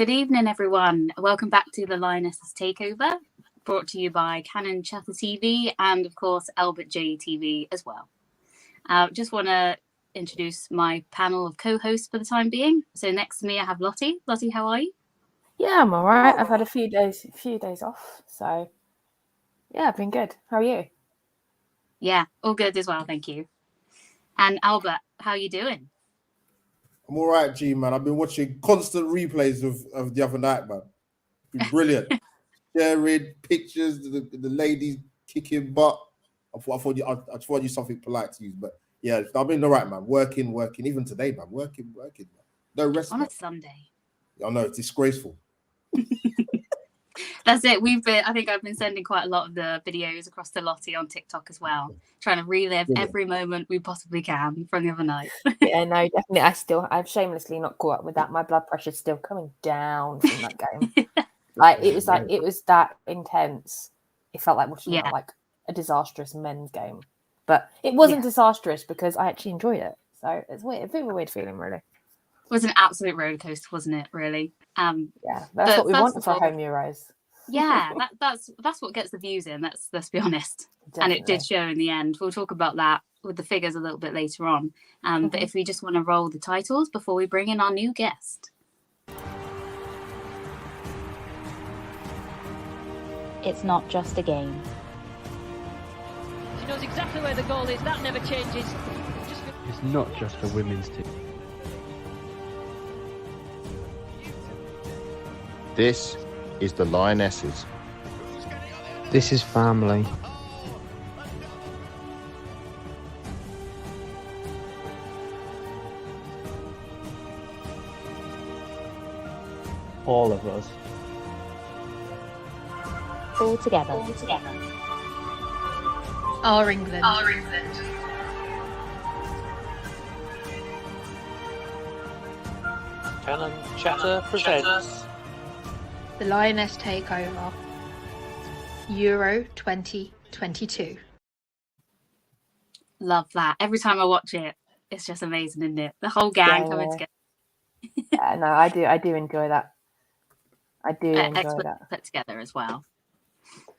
Good evening, everyone. Welcome back to the Lioness Take Over, brought to you by Canon Chatter TV and, of course, Albert J TV as well. Just want to introduce my panel of co-hosts for the time being. So next to me, I have Lottie. Lottie, how are you? Yeah, I'm all right. I've had a few days off, so yeah, I've been good. How are you? Yeah, all good as well, thank you. And Albert, how are you doing? I'm all right, G, man. I've been watching constant replays of the other night, man. It's been brilliant. Sharing pictures, the ladies kicking butt. I thought you something polite to use, but yeah, I've been all right, man. Working. Even today, man. Working, man. No rest. On a Sunday. I know, it's disgraceful. That's it. I think I've been sending quite a lot of the videos across to Lottie on TikTok as well, trying to relive every moment we possibly can from the other night. Yeah, no, definitely. I've shamelessly not caught up with that. My blood pressure's still coming down from that game. It was that intense. It felt like watching like a disastrous men's game, but it wasn't disastrous because I actually enjoyed it. So it's weird, a bit of a weird feeling, really. It was an absolute roller coaster, wasn't it? Really. Yeah, that's what we want for home Euros. Yeah, that's what gets the views in. Let's be honest. Definitely. And it did show in the end. We'll talk about that with the figures a little bit later on. But if we just want to roll the titles before we bring in our new guest. It's not just a game. She knows exactly where the goal is. That never changes. It's not just a women's team. This is the Lionesses. This is family. All of us. All together. Our England. Canon Chatter presents The Lioness Take Over. Euro 2022. Love that. Every time I watch it, it's just amazing, isn't it? The whole gang coming together. Yeah, no, I do enjoy that. I do enjoy that. Put together as well.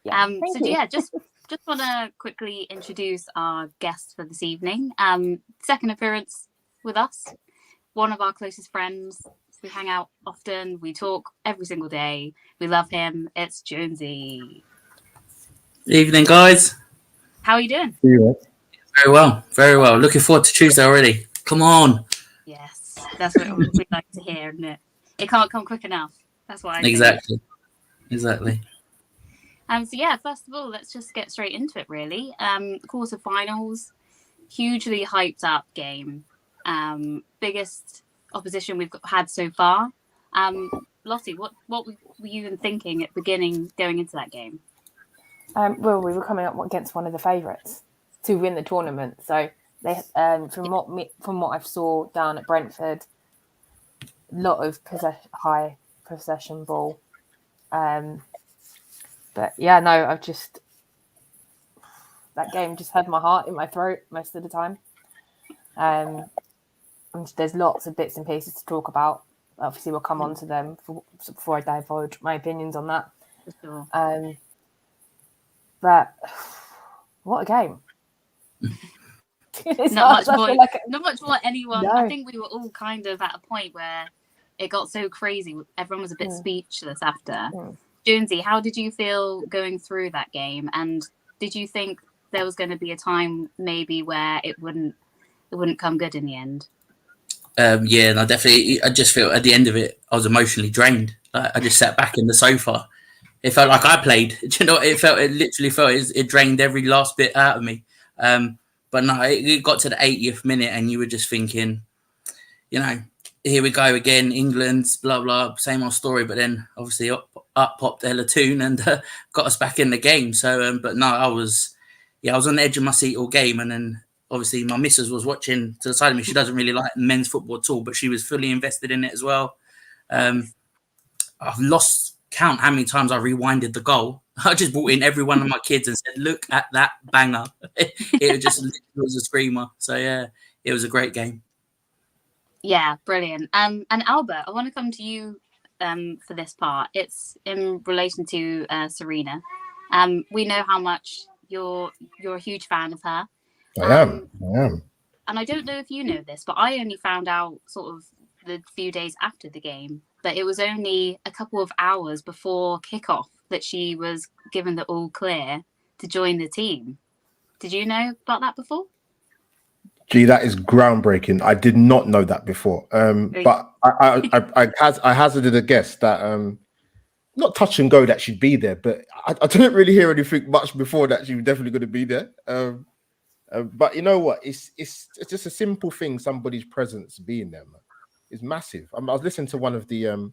Yeah. Just want to quickly introduce our guest for this evening. Second appearance with us. One of our closest friends. We hang out often. We talk every single day. We love him. It's Jonesy. Evening, guys. How are you doing? Very well. Looking forward to Tuesday already. Come on. Yes, that's what we like to hear, isn't it? It can't come quick enough. That's what I think. Exactly. First of all, let's just get straight into it, really. Quarterfinals, hugely hyped up game. Biggest opposition we've had so far. Lottie, what were you even thinking at the beginning going into that game? Well, we were coming up against one of the favourites to win the tournament. So they, from what I've saw down at Brentford, a lot of high possession ball. But yeah, no, that game just had my heart in my throat most of the time. And there's lots of bits and pieces to talk about. Obviously, we'll come on to them before I divulge my opinions on that. For sure. But what a game! Not much more anyone. No. I think we were all kind of at a point where it got so crazy. Everyone was a bit speechless after. Jonesy, how did you feel going through that game? And did you think there was going to be a time maybe where it wouldn't come good in the end? Yeah, no, definitely. I just feel at the end of it, I was emotionally drained. I just sat back in the sofa. It felt like I played. Do you know? It literally felt it drained every last bit out of me. But no, it got to the 80th minute, and you were just thinking, here we go again, England, blah blah, same old story. But then obviously up popped Ella Toon and got us back in the game. So, but no, I was on the edge of my seat all game, and then obviously my missus was watching to the side of me. She doesn't really like men's football at all, but she was fully invested in it as well. I've lost count how many times I rewinded the goal. I just brought in every one of my kids and said, "Look at that banger!" It was a screamer. So yeah, it was a great game. Yeah, brilliant. And Albert, I want to come to you for this part. It's in relation to Serena. We know how much you're a huge fan of her. I am. And I don't know if you know this, but I only found out sort of the few days after the game. But it was only a couple of hours before kickoff that she was given the all clear to join the team. Did you know about that before? Gee, that is groundbreaking. I did not know that before. But I hazarded a guess that not touch and go that she'd be there, but I didn't really hear anything much before that she was definitely going to be there. But you know what? It's just a simple thing. Somebody's presence being there, man, is massive. I was listening to one of the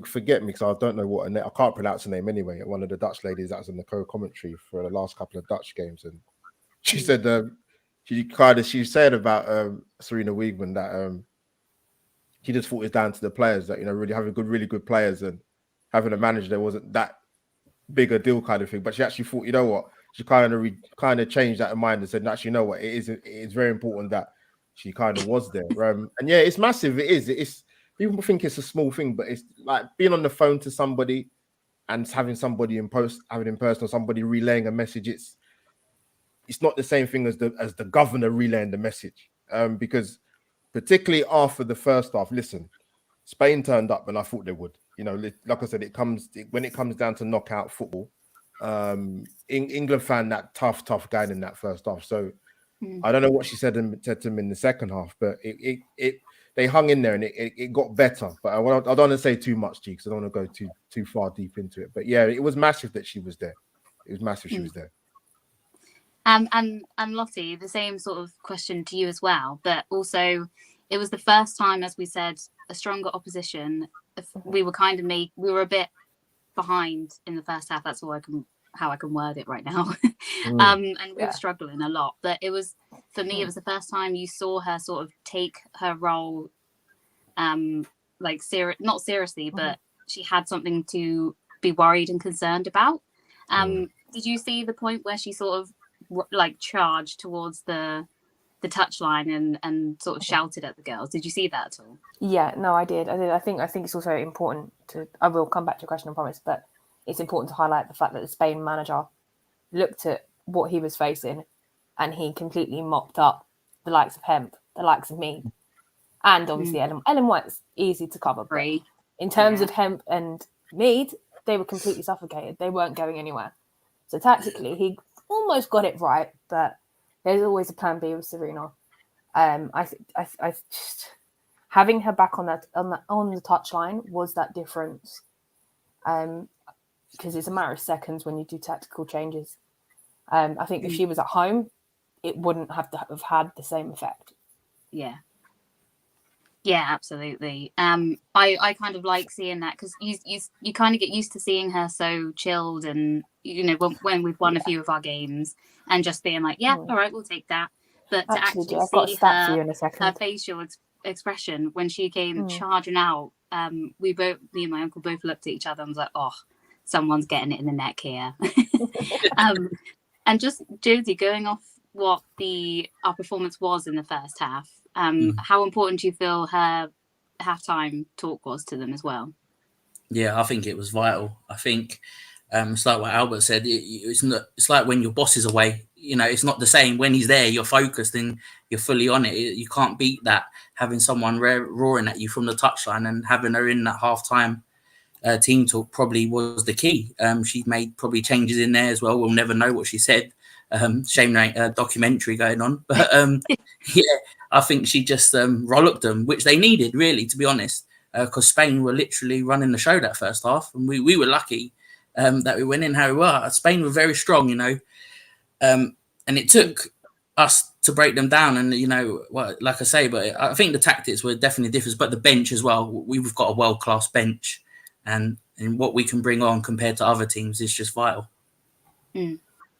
forget me because I don't know what I can't pronounce her name anyway. One of the Dutch ladies that was in the co-commentary for the last couple of Dutch games, and she said she said about Serena Wiegman that she just thought it was down to the players that really having really good players and having a manager there wasn't that big a deal kind of thing. But she actually thought, you know what, she kind of changed that in mind and said, actually, you know what, it's very important that she kind of was there. And yeah, it's massive. It's people think it's a small thing, but it's like being on the phone to somebody and having somebody in person or somebody relaying a message. It's not the same thing as the governor relaying the message. Because particularly after the first half, listen, Spain turned up and I thought they would. Like I said, when it comes down to knockout football, England found that tough guy in that first half. So I don't know what she said to him in the second half, but they hung in there and it got better. But I don't want to say too much, G, because I don't want to go too far deep into it. But yeah, it was massive that she was there. It was massive she was there. And Lottie, the same sort of question to you as well. But also, it was the first time, as we said, a stronger opposition. We were we were a bit behind in the first half. That's how I can word it right now. And we were struggling a lot. But it was, for me, it was the first time you saw her sort of take her role, not seriously, but she had something to be worried and concerned about. Did you see the point where she sort of charged towards the touchline and sort of shouted at the girls? Did you see that at all? Yeah, no, I did. I think it's also important I will come back to your question, I promise, but it's important to highlight the fact that the Spain manager looked at what he was facing and he completely mopped up the likes of Hemp, the likes of me, and obviously Ellen White's easy to cover. But in terms of Hemp and Mead, they were completely suffocated. They weren't going anywhere. So tactically, he almost got it right, but there's always a plan B with Serena. I just having her back on the touchline was that difference. Because it's a matter of seconds when you do tactical changes. I think if she was at home, it wouldn't have had the same effect. Yeah, absolutely. I kind of like seeing that because you kind of get used to seeing her so chilled and when we've won a few of our games and just being like, all right, we'll take that. But to actually see her facial expression when she came charging out, me and my uncle both looked at each other and was like, oh, someone's getting it in the neck here. And just Josie, going off what our performance was in the first half, how important do you feel her halftime talk was to them as well? Yeah, I think it was vital. I think it's like what Albert said. It's like when your boss is away. It's not the same. When he's there, you're focused and you're fully on it. You can't beat that. Having someone roaring at you from the touchline and having her in that halftime team talk probably was the key. She made probably changes in there as well. We'll never know what she said. Shame there ain't a documentary going on. But yeah, I think she just rollocked them, which they needed, really, to be honest, because Spain were literally running the show that first half. And we were lucky that we went in how we were. Spain were very strong, and it took us to break them down. And, like I say, but I think the tactics were definitely different, but the bench as well. We've got a world-class bench. And what we can bring on compared to other teams is just vital.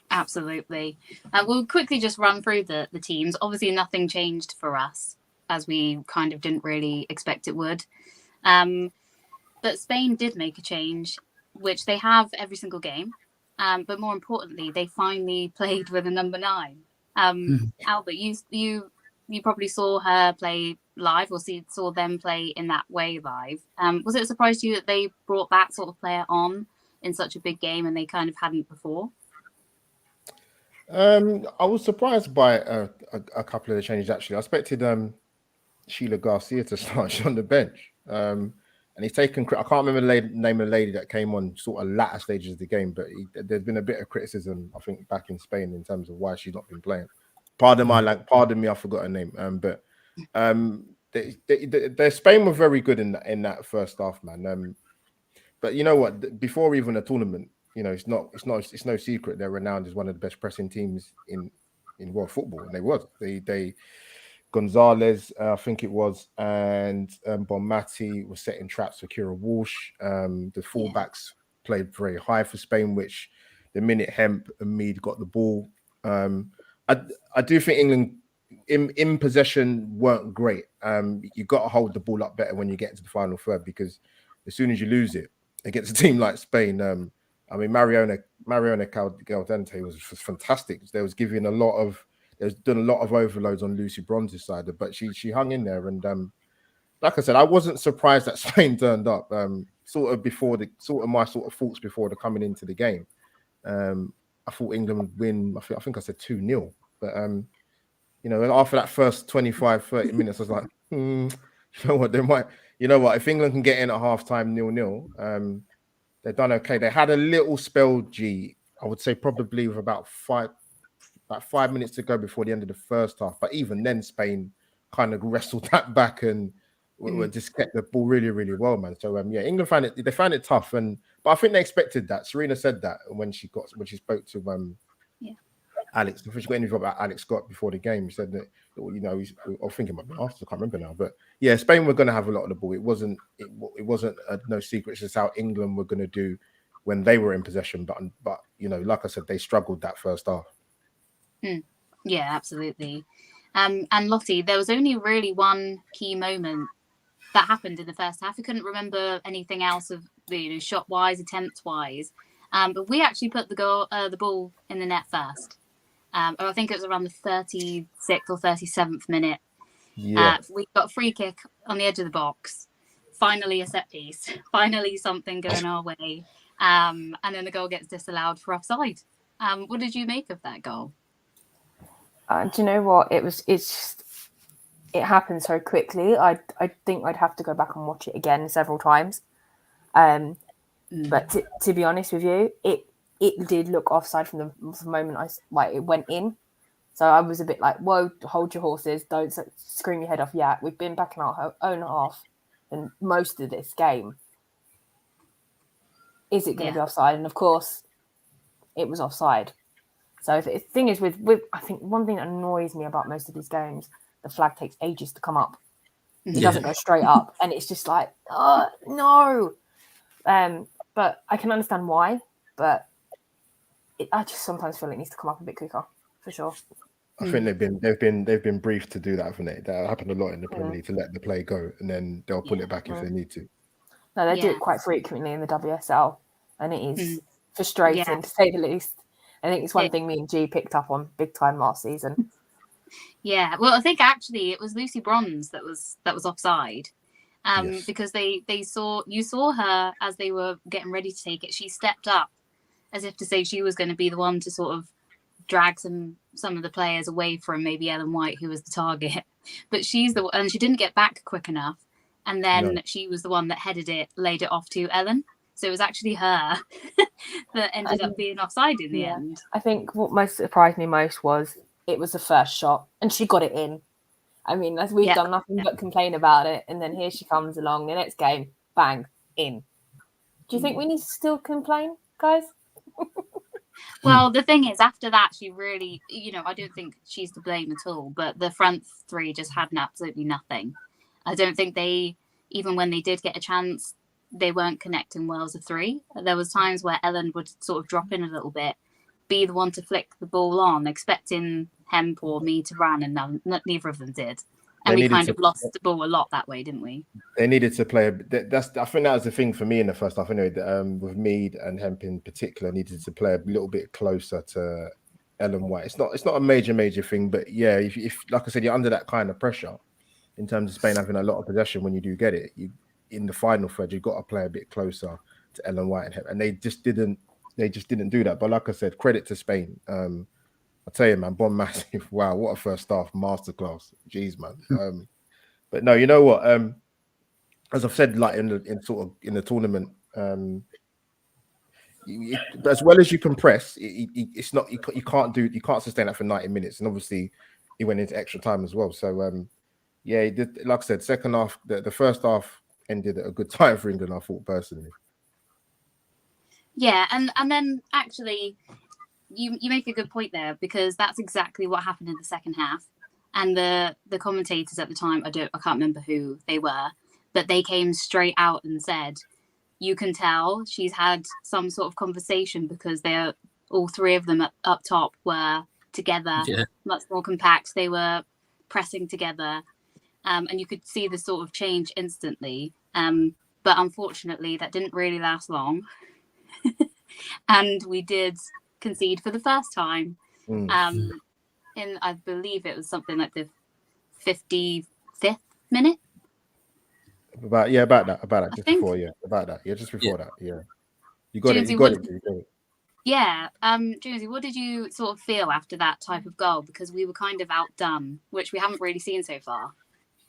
Absolutely. We'll quickly just run through the teams. Obviously, nothing changed for us, as we kind of didn't really expect it would. But Spain did make a change, which they have every single game. But more importantly, they finally played with a number 9. Albert, you you probably saw her play live, or saw them play in that way live. Was it a surprise to you that they brought that sort of player on in such a big game and they kind of hadn't before? I was surprised by a couple of the changes, actually. I expected Sheila Garcia to start. She's on the bench. And he's taken, I can't remember the name of the lady that came on sort of latter stages of the game, but there's been a bit of criticism, I think, back in Spain in terms of why she's not been playing. Pardon me, I forgot her name. But Spain were very good in that first half, man. But you know what? Before even the tournament, you know, it's no secret they're renowned as one of the best pressing teams in world football, and they Gonzalez, I think it was, and Bonmati was setting traps for Kira Walsh. The fullbacks played very high for Spain, which the minute Hemp and Mead got the ball, I do think England in possession weren't great. You got to hold the ball up better when you get into the final third, because as soon as you lose it against a team like Spain, I mean, Mariona Caldente was fantastic. They was giving a lot of. There's done a lot of overloads on Lucy Bronze's side, but she hung in there. And like I said, I wasn't surprised that Spain turned up. My thoughts before the coming into the game. I thought England would win. I think I said 2-0. But you know, after that first 25, 30 minutes, I was like, you know what, they might. You know what, if England can get in at halftime 0-0, they've done okay. They had a little spell, I would say probably with about 5 minutes to go before the end of the first half. But even then, Spain kind of wrestled that back and just kept the ball really, really well, man. So England found it tough, but I think they expected that. Serena said that when she spoke to Alex. I think she got an interview about Alex Scott before the game. He said that, you know, I was thinking about it after, I can't remember now. But yeah, Spain were going to have a lot of the ball. It wasn't no secret. It's just how England were going to do when they were in possession. But you know, like I said, they struggled that first half. Yeah, absolutely. And Lottie, there was only really one key moment that happened in the first half. I couldn't remember anything else of shot wise, attempt wise. But we actually put the ball in the net first. I think it was around the 36th or 37th minute. Yeah. We got a free kick on the edge of the box. Finally a set piece. Finally something going our way. And then the goal gets disallowed for offside. What did you make of that goal? Do you know what? It happened so quickly. I think I'd have to go back and watch it again several times. But to be honest with you, it did look offside from the moment it went in. So I was a bit like, whoa, hold your horses, don't scream your head off. Yeah, we've been back in our own half in most of this game. Is it going to be offside? And of course, it was offside. So the thing is, with I think one thing that annoys me about most of these games, the flag takes ages to come up. It doesn't go straight up, and it's just like, oh no. But I can understand why. But I just sometimes feel it needs to come up a bit quicker, for sure. I think they've been briefed to do that, haven't they? That happened a lot in the Premier League, to let the play go, and then they'll pull it back if they need to. No, they do it quite frequently in the WSL, and it is frustrating to say the least. I think it's one thing me and G picked up on big time last season. Yeah, well, I think actually it was Lucy Bronze that was offside, because you saw her as they were getting ready to take it. She stepped up as if to say she was going to be the one to sort of drag some of the players away from maybe Ellen White, who was the target. But she's and she didn't get back quick enough, and then she was the one that headed it, laid it off to Ellen. So it was actually her that ended up being offside in the end. I think what most surprised me most was it was the first shot and she got it in. I mean, as we've done nothing but complain about it, and then here she comes along, the next game, bang, in. Do you think we need to still complain, guys? Well, the thing is, after that, she really, I don't think she's to blame at all, but the front three just had absolutely nothing. I don't think even when they did get a chance, they weren't connecting well as a three. There was times where Ellen would sort of drop in a little bit, be the one to flick the ball on, expecting Hemp or me to run, and neither of them did. And we kind of lost the ball a lot that way, didn't we? They needed to play. I think that was the thing for me in the first half. Anyway, with Mead and Hemp in particular, needed to play a little bit closer to Ellen White. It's not a major thing, but yeah, if like I said, you're under that kind of pressure in terms of Spain having a lot of possession when you do get it. You in the final third, you've got to play a bit closer to Ellen White and they just didn't do that. But like I said, credit to Spain. I tell you, man, Bon Massive, wow, what a first half masterclass. Jeez, man. But no, you know what? As I've said, like in the tournament, as well as you can press, it's not you can't sustain that for 90 minutes, and obviously he went into extra time as well. So yeah, he did, like I said, second half, the first half ended at a good time for England, I thought personally. Yeah, and then actually, you make a good point there, because that's exactly what happened in the second half. And the commentators at the time, I can't remember who they were, but they came straight out and said, you can tell she's had some sort of conversation, because all three of them up top were together, much more compact. They were pressing together, and you could see the sort of change instantly. But unfortunately, that didn't really last long. And we did concede for the first time. In, I believe it was something like the 55th minute. About that, just before that. Yeah, just before that. Yeah, you got Jonesy, it. You got it. Yeah, Jonesy, what did you sort of feel after that type of goal? Because we were kind of outdone, which we haven't really seen so far.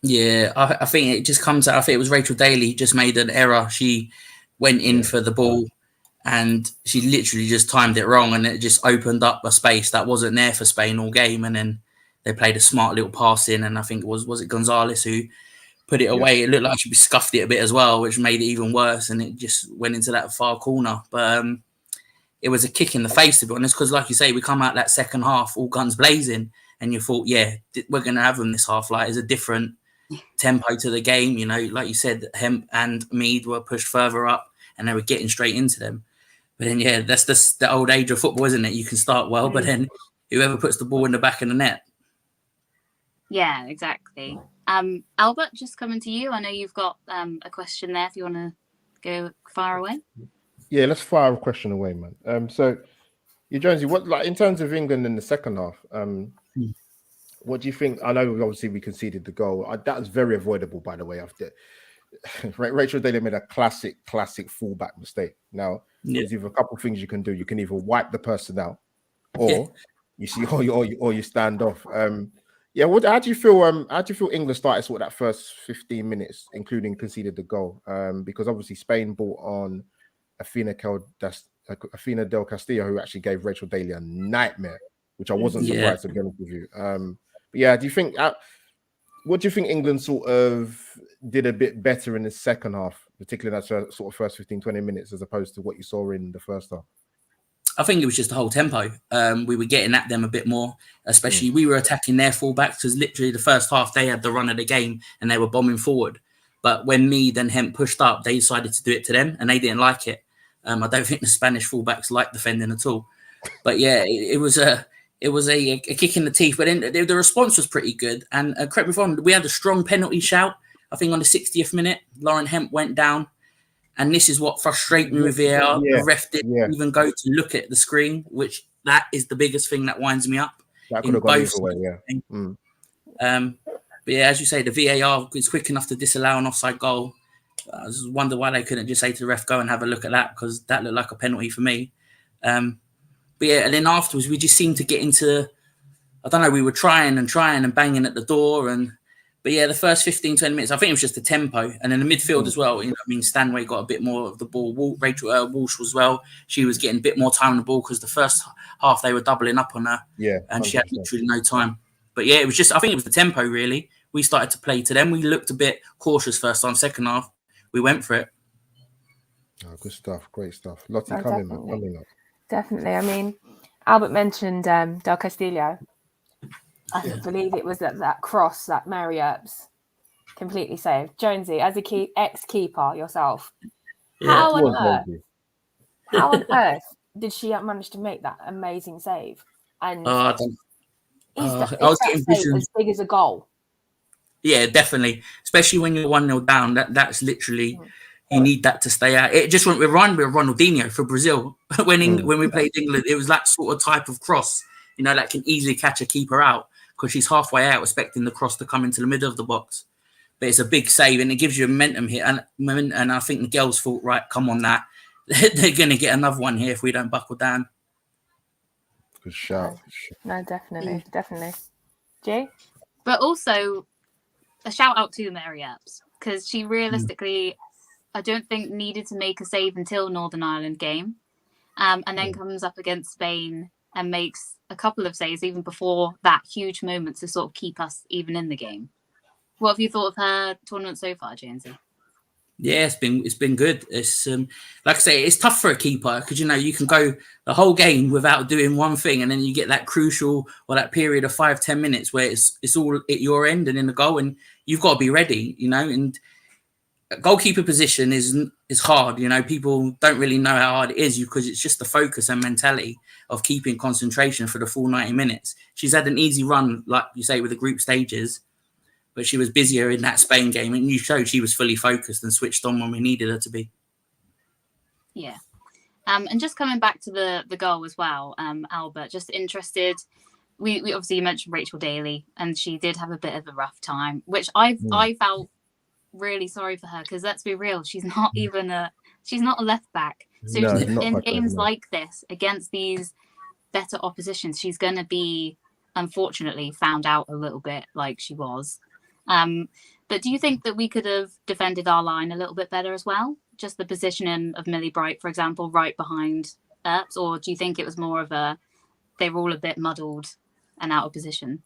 Yeah, I think it just comes out. I think it was Rachel Daly just made an error. She went in for the ball, and she literally just timed it wrong, and it just opened up a space that wasn't there for Spain all game. And then they played a smart little pass in, and I think it was Gonzalez who put it away. It looked like she scuffed it a bit as well, which made it even worse, and it just went into that far corner. But it was a kick in the face, to be honest, because like you say, we come out that second half all guns blazing, and you thought, yeah, we're going to have them this half. Like, it's a different tempo to the game, you know. Like you said, Hemp and Mead were pushed further up, and they were getting straight into them. But then, yeah, that's the old age of football, isn't it? You can start well, but then whoever puts the ball in the back of the net. Yeah, exactly. Albert, just coming to you. I know you've got a question there if you want to go far away. Yeah, let's fire a question away, man. So, Jonesy, what, like, in terms of England in the second half, what do you think? I know obviously we conceded the goal. That was very avoidable, by the way. After Rachel Daly made a classic fullback mistake. Now, there's either a couple of things you can do. You can either wipe the person out, or you see, or you stand off. Yeah, how do you feel? How do you feel England started sort of that first 15 minutes, including conceded the goal? Because obviously Spain brought on Afina Del Castillo, who actually gave Rachel Daly a nightmare, which I wasn't surprised to be honest with you. But yeah, do you think? What do you think England sort of did a bit better in the second half, particularly that sort of first 15-20 minutes, as opposed to what you saw in the first half? I think it was just the whole tempo. We were getting at them a bit more, especially we were attacking their fullbacks, because literally the first half they had the run of the game and they were bombing forward. But when Mead and Hemp pushed up, they decided to do it to them, and they didn't like it. I don't think the Spanish fullbacks liked defending at all. But yeah, it was a kick in the teeth. But then the response was pretty good. And correct me if I'm wrong, we had a strong penalty shout. I think on the 60th minute, Lauren Hemp went down. And this is what frustrates me with VAR. The ref didn't even go to look at the screen, which that is the biggest thing that winds me up. That could have gone either way, But yeah, as you say, the VAR is quick enough to disallow an offside goal. I just wonder why they couldn't just say to the ref, go and have a look at that, because that looked like a penalty for me. But yeah, and then afterwards, we just seemed to get into, I don't know, we were trying and banging at the door. But yeah, the first 15-20 minutes, I think it was just the tempo. And then the midfield as well. You know, I mean, Stanway got a bit more of the ball. Rachel Walsh as well. She was getting a bit more time on the ball, because the first half they were doubling up on her. Yeah. And 100%. She had literally no time. But yeah, it was just, I think it was the tempo, really. We started to play to them. We looked a bit cautious first time. Second half, we went for it. Oh, good stuff. Great stuff. Lottie, coming up. Definitely. I mean, Albert mentioned Del Castillo. I believe it was that cross that Mary Earps completely saved. Jonesy, as a ex-keeper yourself, how on earth did she manage to make that amazing save? And I was getting vision as big as a goal. Yeah, definitely. Especially when you're 1-0 down. That's literally, you need that to stay out. It just reminded me of Ronaldinho for Brazil. when we played England, it was that sort of type of cross. that can easily catch a keeper out because she's halfway out expecting the cross to come into the middle of the box. But it's a big save and it gives you a momentum here. And I think the girls thought, right, come on, that they're going to get another one here if we don't buckle down. Good shout. No, definitely. Jay? But also a shout out to Mary Earps, because she realistically, I don't think needed to make a save until Northern Ireland game. And then comes up against Spain and makes a couple of saves even before that huge moment to sort of keep us even in the game. What have you thought of her tournament so far, Jonesy? Yeah, it's been good. It's like I say, it's tough for a keeper because you can go the whole game without doing one thing, and then you get that crucial or that period of 5-10 minutes where it's all at your end and in the goal, and you've got to be ready. And goalkeeper position is hard. People don't really know how hard it is because it's just the focus and mentality of keeping concentration for the full 90 minutes. She's had an easy run, like you say, with the group stages. But she was busier in that Spain game, and you showed she was fully focused and switched on when we needed her to be. Yeah. And just coming back to the goal as well, Albert, just interested. We obviously, you mentioned Rachel Daly, and she did have a bit of a rough time, which I felt really sorry for her because let's be real, she's not a left back. So in games like this against these better oppositions, she's going to be unfortunately found out a little bit like she was. But do you think that we could have defended our line a little bit better as well? Just the positioning of Millie Bright, for example, right behind Earps, or do you think it was more of they were all a bit muddled and out of position?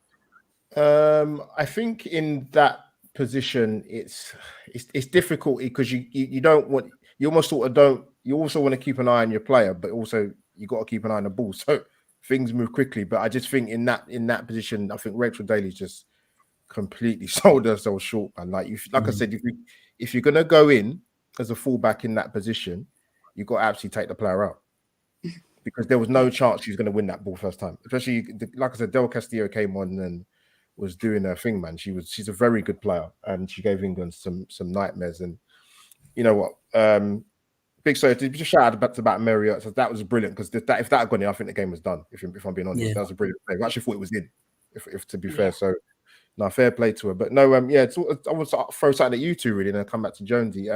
I think in that position, it's difficult because you don't want, you almost sort of don't, you also want to keep an eye on your player, but also you got to keep an eye on the ball. So things move quickly. But I just think in that position, I think Rachel Daly's just completely sold herself short, man. Like I said, if you're gonna go in as a fullback in that position, you've got to absolutely take the player out because there was no chance she was going to win that ball first time. Especially, like I said, Del Castillo came on and was doing her thing, man. She's a very good player, and she gave England some nightmares. And you know what, big so just shout out about Mary Earps. That was brilliant because if that had gone in, I think the game was done. If I'm being honest, that was a brilliant play. I actually thought it was in. If to be fair, so. No, fair play to her. But no, I want to throw something at you two, really, and then come back to Jonesy.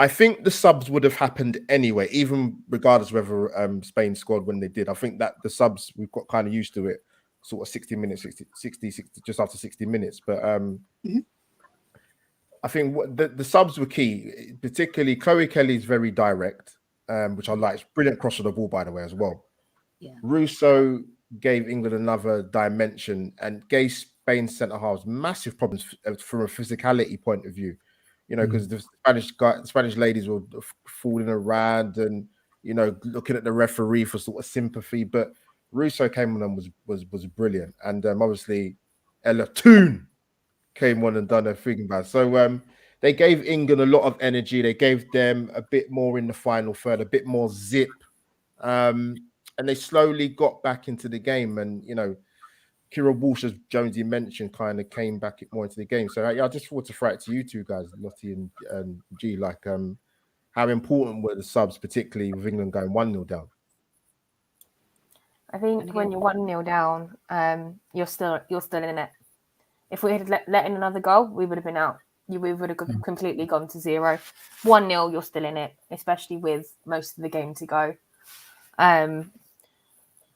I think the subs would have happened anyway, even regardless of whether Spain scored when they did. I think that the subs, we've got kind of used to it, sort of 60 minutes, 60, just after 60 minutes. But I think the subs were key, particularly Chloe Kelly's very direct, which I like. It's brilliant cross of the ball, by the way, as well. Yeah. Russo gave England another dimension and gave Spain centre halves massive problems from a physicality point of view. Because the Spanish ladies were fooling around and looking at the referee for sort of sympathy. But Russo came on and was brilliant, and obviously Ella Toon came on and done her thing, man. So they gave England a lot of energy. They gave them a bit more in the final third, a bit more zip. And they slowly got back into the game. And, Kira Walsh, as Jonesy mentioned, kind of came back more into the game. So I just want to throw it to you two guys, Lottie and G, like how important were the subs, particularly with England going 1-0 down? I think when you're 1-0 down, you're still in it. If we had let in another goal, we would have been out. We would have completely gone to 0. 1-0, you're still in it, especially with most of the game to go.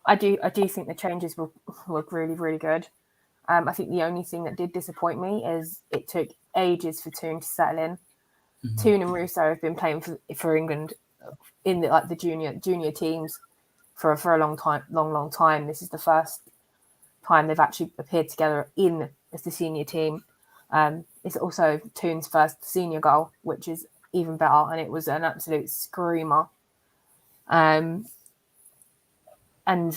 I do think the changes were really, really good. I think the only thing that did disappoint me is it took ages for Toon to settle in. Toon and Russo have been playing for England in the junior teams for a long time. This is the first time they've actually appeared together as the senior team. It's also Toon's first senior goal, which is even better, and it was an absolute screamer. And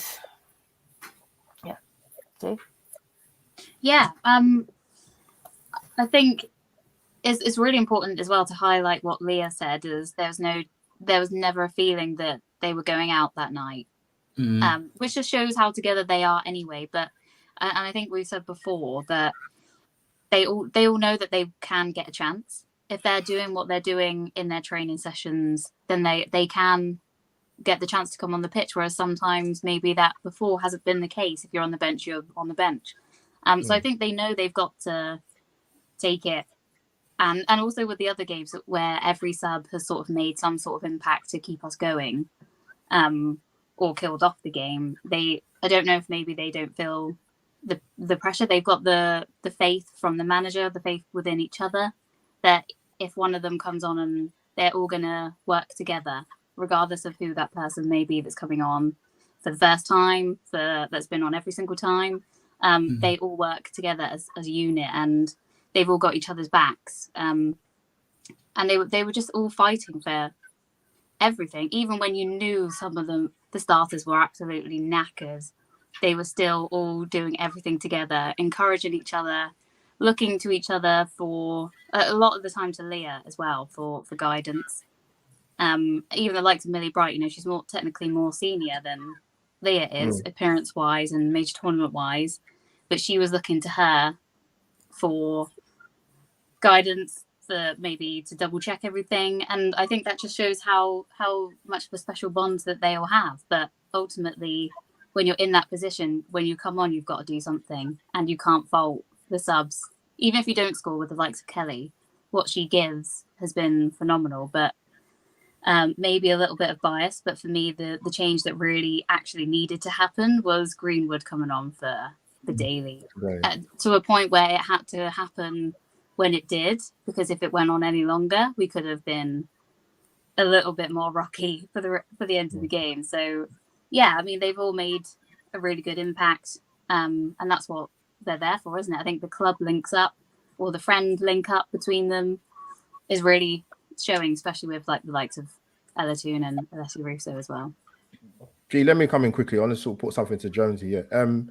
Steve? Yeah, I think it's really important as well to highlight what Leah said. Is there was never a feeling that they were going out that night, which just shows how together they are anyway. But and I think we said before that they all know that they can get a chance if they're doing what they're doing in their training sessions. Then they can get the chance to come on the pitch, whereas sometimes maybe that before hasn't been the case. If you're on the bench, you're on the bench. So I think they know they've got to take it. And also with the other games where every sub has sort of made some sort of impact to keep us going, or killed off the game, I don't know if maybe they don't feel the pressure. They've got the faith from the manager, the faith within each other, that if one of them comes on and they're all going to work together, regardless of who that person may be that's coming on for the first time, that's been on every single time, they all work together as a unit, and they've all got each other's backs. And they were just all fighting for everything. Even when you knew some of them, the starters were absolutely knackered, they were still all doing everything together, encouraging each other, looking to each other for a lot of the time to Leah as well for guidance. Even the likes of Millie Bright, she's technically more senior than Leah is, appearance wise and major tournament wise, but she was looking to her for guidance, for maybe to double check everything. And I think that just shows how much of a special bond that they all have. But ultimately, when you're in that position, when you come on, you've got to do something, and you can't fault the subs. Even if you don't score with the likes of Kelly, what she gives has been phenomenal. But maybe a little bit of bias, but for me, the change that really actually needed to happen was Greenwood coming on for the daily, to a point where it had to happen when it did, because if it went on any longer, we could have been a little bit more rocky for the end of the game. So yeah, I mean, they've all made a really good impact, and that's what they're there for, isn't it? I think the club links up, or the friend link up between them, is really showing, especially with the likes of Ella Toon and Alessia Russo as well. G, let me come in quickly. I want to sort of put something to Jonesy here.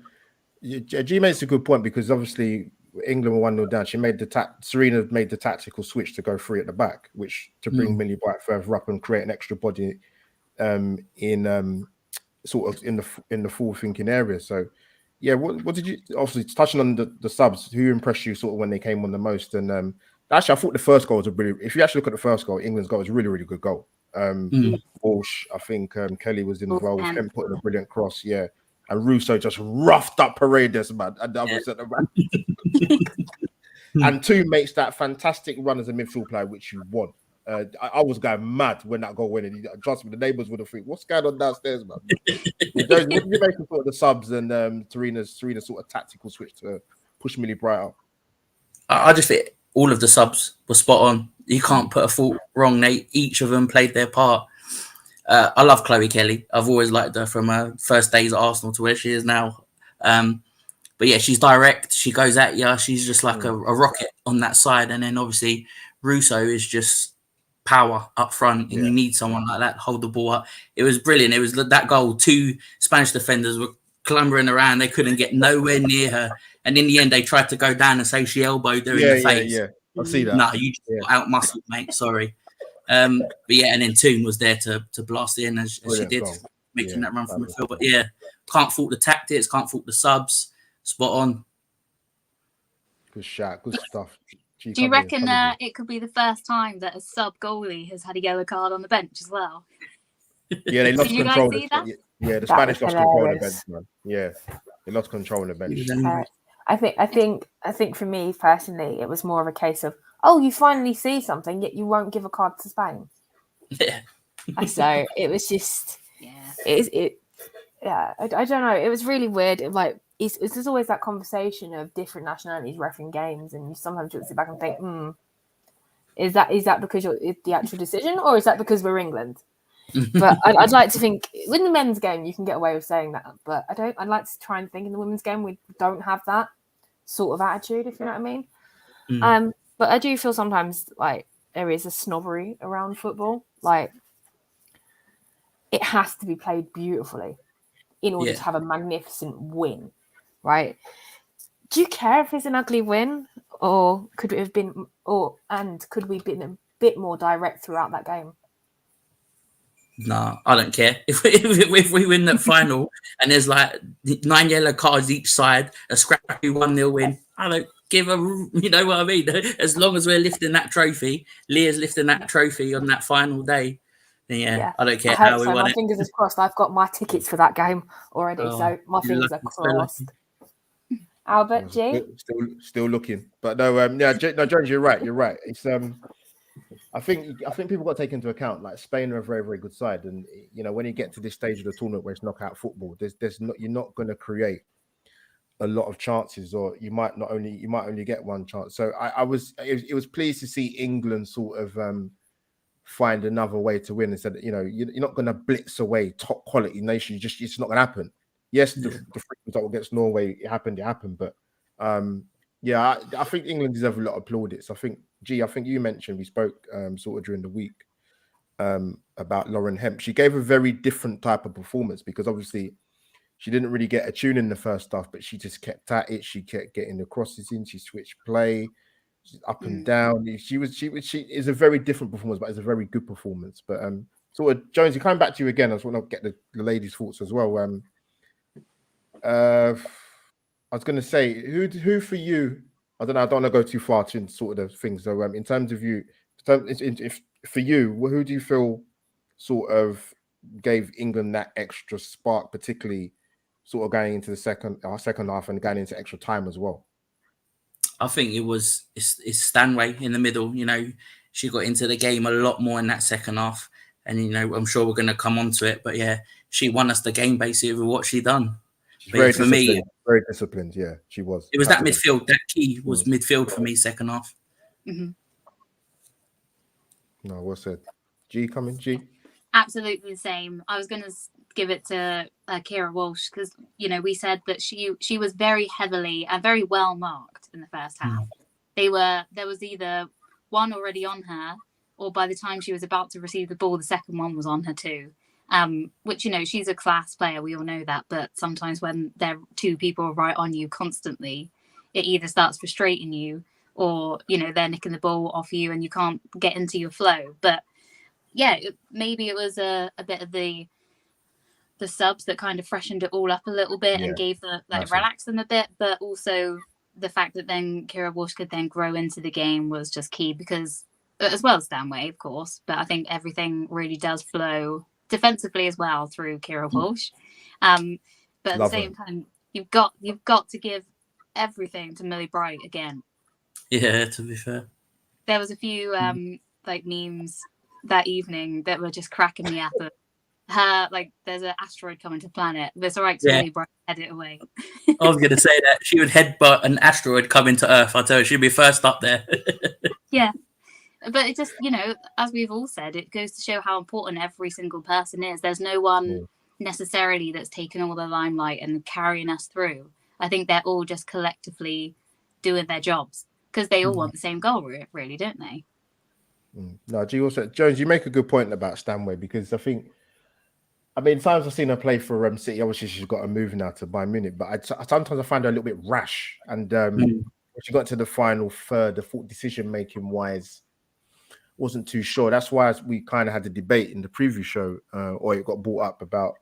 G makes a good point, because obviously England were 1-0 down. Serena made the tactical switch to go free at the back, which to bring Millie Bright further up and create an extra body in sort of in the forward thinking area. So yeah, what did you, obviously touching on the subs, who impressed you sort of when they came on the most? And actually, I thought the first goal was if you actually look at the first goal, England's goal was a really, really good goal. Walsh, I think Kelly was in as well, with him putting a brilliant cross, yeah. And Russo just roughed up Paredes, man, and the other centre back. And Toon makes that fantastic run as a midfield player, which you want. I was going mad when that goal went in. Trust me, the neighbours would have think, what's going on downstairs, man? What do you make of sort of the subs and Serena's sort of tactical switch to push Millie Bright up? I just think all of the subs were spot on. You can't put a fault wrong. Each of them played their part. I love Chloe Kelly. I've always liked her from her first days at Arsenal to where she is now. But yeah, she's direct. She goes at you. She's just like a rocket on that side. And then obviously Russo is just power up front, and you need someone like that to hold the ball up. It was brilliant. It was that goal. 2 Spanish defenders were clambering around. They couldn't get nowhere near her. And in the end, they tried to go down and say she elbowed her in the face. Yeah. I see that. No, you just got out muscled, mate. Sorry. But yeah, and then Toon was there to blast it in as she did, making that run from midfield. But yeah, can't fault the tactics, can't fault the subs. Spot on. Good shot, good stuff. Do you reckon it could be the first time that a sub goalie has had a yellow card on the bench as well? Yeah, they lost control. Yeah, the Spanish lost control of the bench, man. Yeah, they lost control of the bench. I think for me personally, it was more of a case of, oh, you finally see something, yet you won't give a card to Spain. Yeah. So it was just, I don't know. It was really weird. It's just always that conversation of different nationalities refereeing games, and you sometimes just sit back and think, is that because it's the actual decision, or is that because we're England? But I'd like to think with the men's game you can get away with saying that, but I'd like to try and think in the women's game we don't have that sort of attitude, if you know what I mean. But I do feel sometimes like there is a snobbery around football. Like it has to be played beautifully in order to have a magnificent win, right? Do you care if it's an ugly win, or could it have been, could we have been a bit more direct throughout that game? No, I don't care. If we win that final and there's like 9 yellow cards each side, a scrappy 1-0 win, I don't give a, you know what I mean? As long as we're lifting that trophy, Leah's lifting that trophy on that final day, Yeah, I don't care I hope how we so. won My it. fingers are crossed. I've got my tickets for that game already, so my fingers are crossed. Albert, G? Still looking, but no, no, Jones, you're right. You're right. It's I think people got to take into account like Spain are a very, very good side, and when you get to this stage of the tournament where it's knockout football, there's not you're not going to create a lot of chances, or you might only get one chance. So it was pleased to see England sort of find another way to win instead. You're not going to blitz away top quality nation. It's not going to happen. Yes, the result against Norway it happened, but I think England deserve a lot of plaudits. I think you mentioned we spoke sort of during the week about Lauren Hemp. She gave a very different type of performance because obviously she didn't really get a tune in the first half, but she just kept at it. She kept getting the crosses in. She switched play, she's up and down. She is a very different performance, but it's a very good performance. But sort of Jonesy, coming back to you again, I just want to get the ladies' thoughts as well. I was going to say who for you. I don't know. I don't want to go too far to sort of the things. So in terms of you, if for you, who do you feel sort of gave England that extra spark, particularly sort of going into the second half and going into extra time as well? I think it's Stanway in the middle. She got into the game a lot more in that second half, and I'm sure we're going to come on to it. But yeah, she won us the game basically with what she done. Very disciplined. Yeah, she was. It was that midfield. That key was midfield for me second half. Mm-hmm. No, what's said? G coming. G. Absolutely the same. I was going to give it to Kira Walsh because we said that she was very heavily and very well marked in the first half. There was either one already on her, or by the time she was about to receive the ball, the second one was on her too. Which she's a class player, we all know that, but sometimes when there are two people right on you constantly, it either starts frustrating you or they're nicking the ball off you and you can't get into your flow. But yeah, maybe it was a bit of the subs that kind of freshened it all up a little bit and gave relaxed them a bit, but also the fact that then Kira Walsh could then grow into the game was just key, because as well as Stanway, of course, but I think everything really does flow defensively as well through Kira Walsh. But at the same time, you've got to give everything to Millie Bright again. Yeah, to be fair, there was a few memes that evening that were just cracking me up. Her there's an asteroid coming to the planet. It's all right to Millie Bright head it away. I was going to say that she would headbutt an asteroid coming to Earth. I tell you, she'd be first up there. Yeah. But it just, as we've all said, it goes to show how important every single person is. There's no one necessarily that's taken all the limelight and carrying us through. I think they're all just collectively doing their jobs because they all want the same goal, really, don't they? No, Jones, you make a good point about Stanway, because times I've seen her play for City. Obviously, she's got a move now to Bayern Munich, but sometimes I find her a little bit rash. And when she got to the final third, the thought decision making wise, wasn't too sure. That's why we kind of had the debate in the preview show, or it got brought up about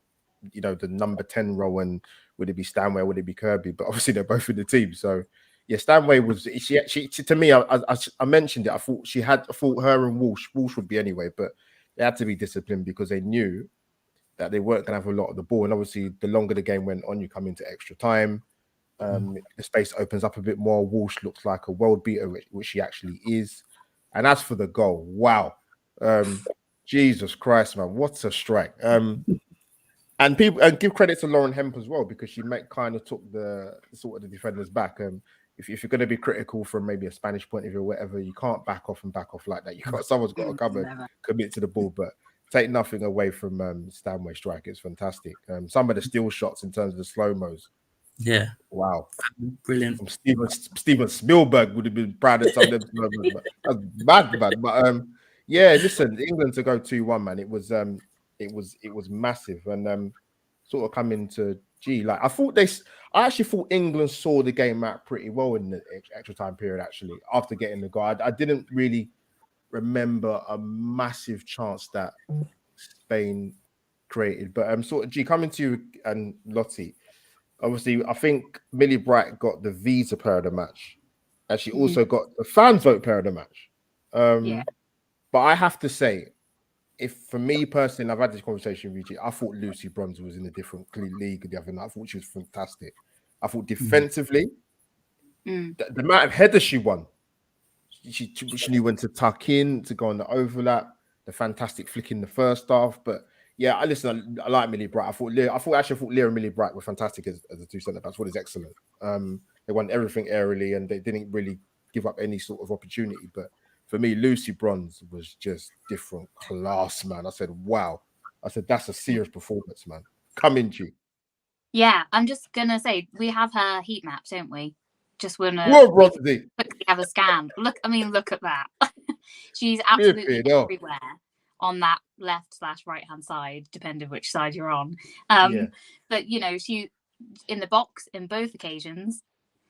the number 10 role, and would it be Stanway or would it be Kirby? But obviously they're both in the team, so yeah, Stanway was she to me. I mentioned it. I thought her and Walsh would be anyway, but they had to be disciplined because they knew that they weren't going to have a lot of the ball, and obviously the longer the game went on, you come into extra time. The space opens up a bit more. Walsh looks like a world beater, which she actually is. And as for the goal, wow. Jesus Christ, man, what a strike. And give credit to Lauren Hemp as well, because she kind of took the sort of the defenders back. If you're going to be critical from maybe a Spanish point of view or whatever, you can't back off like that. Someone's got to commit to the ball, but take nothing away from Stanway strike. It's fantastic. Some of the steal shots in terms of the slow-mos. Yeah. Wow. Brilliant. From Steven Spielberg would have been proud of some of them. That's bad, man. But yeah, listen, England to go 2-1, man. It was massive. And sort of coming to G, I actually thought England saw the game out pretty well in the extra time period, actually, after getting the goal. I didn't really remember a massive chance that Spain created. But sort of G, coming to you and Lottie. Obviously, I think Millie Bright got the Visa player of the match, and she also got the fans vote player of the match. But I have to say, if for me personally, and I've had this conversation with you, I thought Lucy Bronze was in a different league the other night. I thought she was fantastic. I thought defensively, the amount of headers she won, she knew when to tuck in, to go on the overlap, the fantastic flick in the first half. But yeah, I like Millie Bright. I thought Leah and Millie Bright were fantastic as the two centre backs. What is excellent. They won everything aerially and they didn't really give up any sort of opportunity. But for me, Lucy Bronze was just different class, man. I said, wow. I said, that's a serious performance, man. Coming to you. Yeah, I'm just gonna say we have her heat map, don't we? Just wanna quickly have a scan. Look at that. She's absolutely everywhere on that left/right hand side, depending which side you're on. But you know, she in the box in both occasions,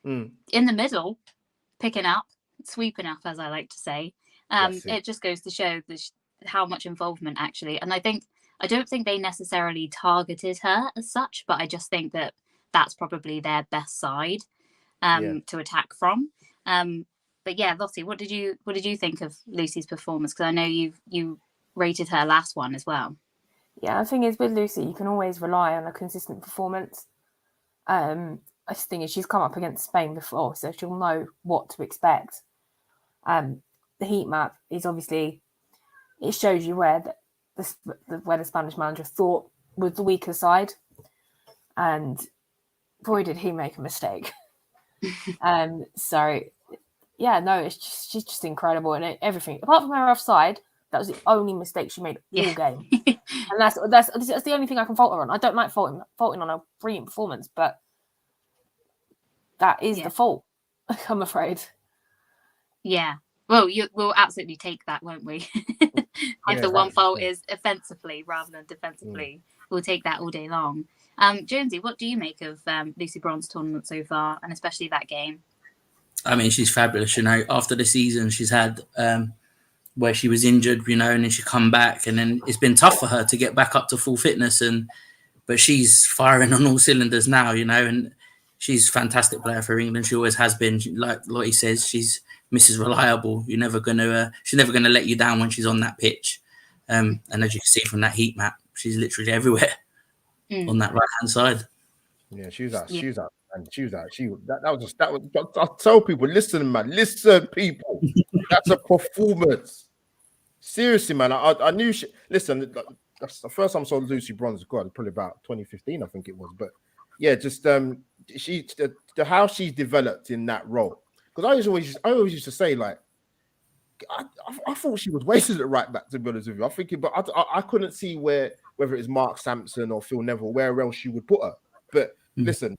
in the middle, picking up, sweeping up, as I like to say. It just goes to show how much involvement actually. And I don't think they necessarily targeted her as such, but I just think that that's probably their best side to attack from. But yeah, Lottie, what did you think of Lucy's performance? Because I know you rated her last one as well. Yeah, the thing is with Lucy, you can always rely on a consistent performance. I just think she's come up against Spain before, so she'll know what to expect. The heat map is obviously, it shows you where the Spanish manager thought was the weaker side, and boy did he make a mistake. So yeah, no, she's just incredible, and everything apart from her offside, that was the only mistake she made all game, and that's the only thing I can fault her on. I don't like faulting on a brilliant performance, but that is the fault, I'm afraid. Yeah. Well, we'll absolutely take that, won't we? If the one fault is offensively rather than defensively, we'll take that all day long. Jonesy, what do you make of Lucy Bronze's tournament so far, and especially that game? I mean, she's fabulous. You know, after the season she's had where she was injured, you know, and then she come back, and then it's been tough for her to get back up to full fitness. But she's firing on all cylinders now, you know, and she's a fantastic player for England. She always has been. Like Lottie says, she's Mrs. Reliable. She's never gonna let you down when she's on that pitch. And as you can see from that heat map, she's literally everywhere on that right hand side. Yeah, she was out. I tell people, listen, man, people. That's a performance. Seriously, man. I knew she. Listen, that's the first time I saw Lucy Bronze. God, probably about 2015, I think it was. But yeah, just how she's developed in that role. Because I always used to say, like, I thought she was wasted at right back, to be honest with you. I'm thinking, but I couldn't see whether it was Mark Sampson or Phil Neville, where else she would put her. But listen,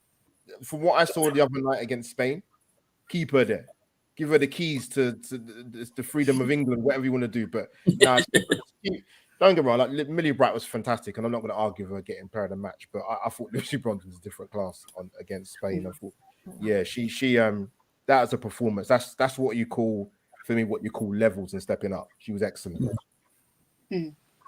from what I saw the other night against Spain, keep her there. Give her the keys to the freedom of England, whatever you want to do. But no, don't get me wrong, like Millie Bright was fantastic, and I'm not going to argue with her getting player of the match. But I thought Lucy Bronze was a different class against Spain. I thought, yeah, she that was a performance. That's what you call, for me, what you call levels and stepping up. She was excellent.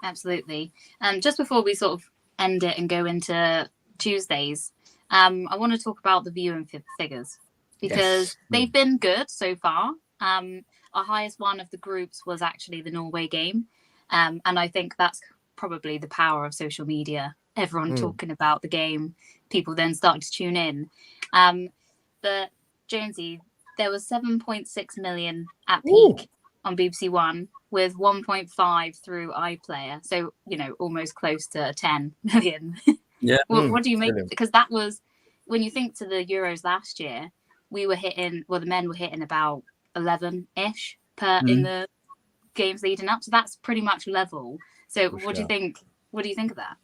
Absolutely. Just before we sort of end it and go into Tuesdays, I want to talk about the viewing figures, because they've been good so far. Our highest one of the groups was actually the Norway game. And I think that's probably the power of social media. Everyone talking about the game, people then starting to tune in. But Jonesy, there was 7.6 million at peak on BBC One, with 1.5 through iPlayer. So, you know, almost close to 10 million. Yeah. What do you make? Brilliant. Because that was, when you think to the Euros last year, we were hitting, well, the men were hitting about 11-ish per in the games leading up. So that's pretty much level. So what do you think? What do you think of that?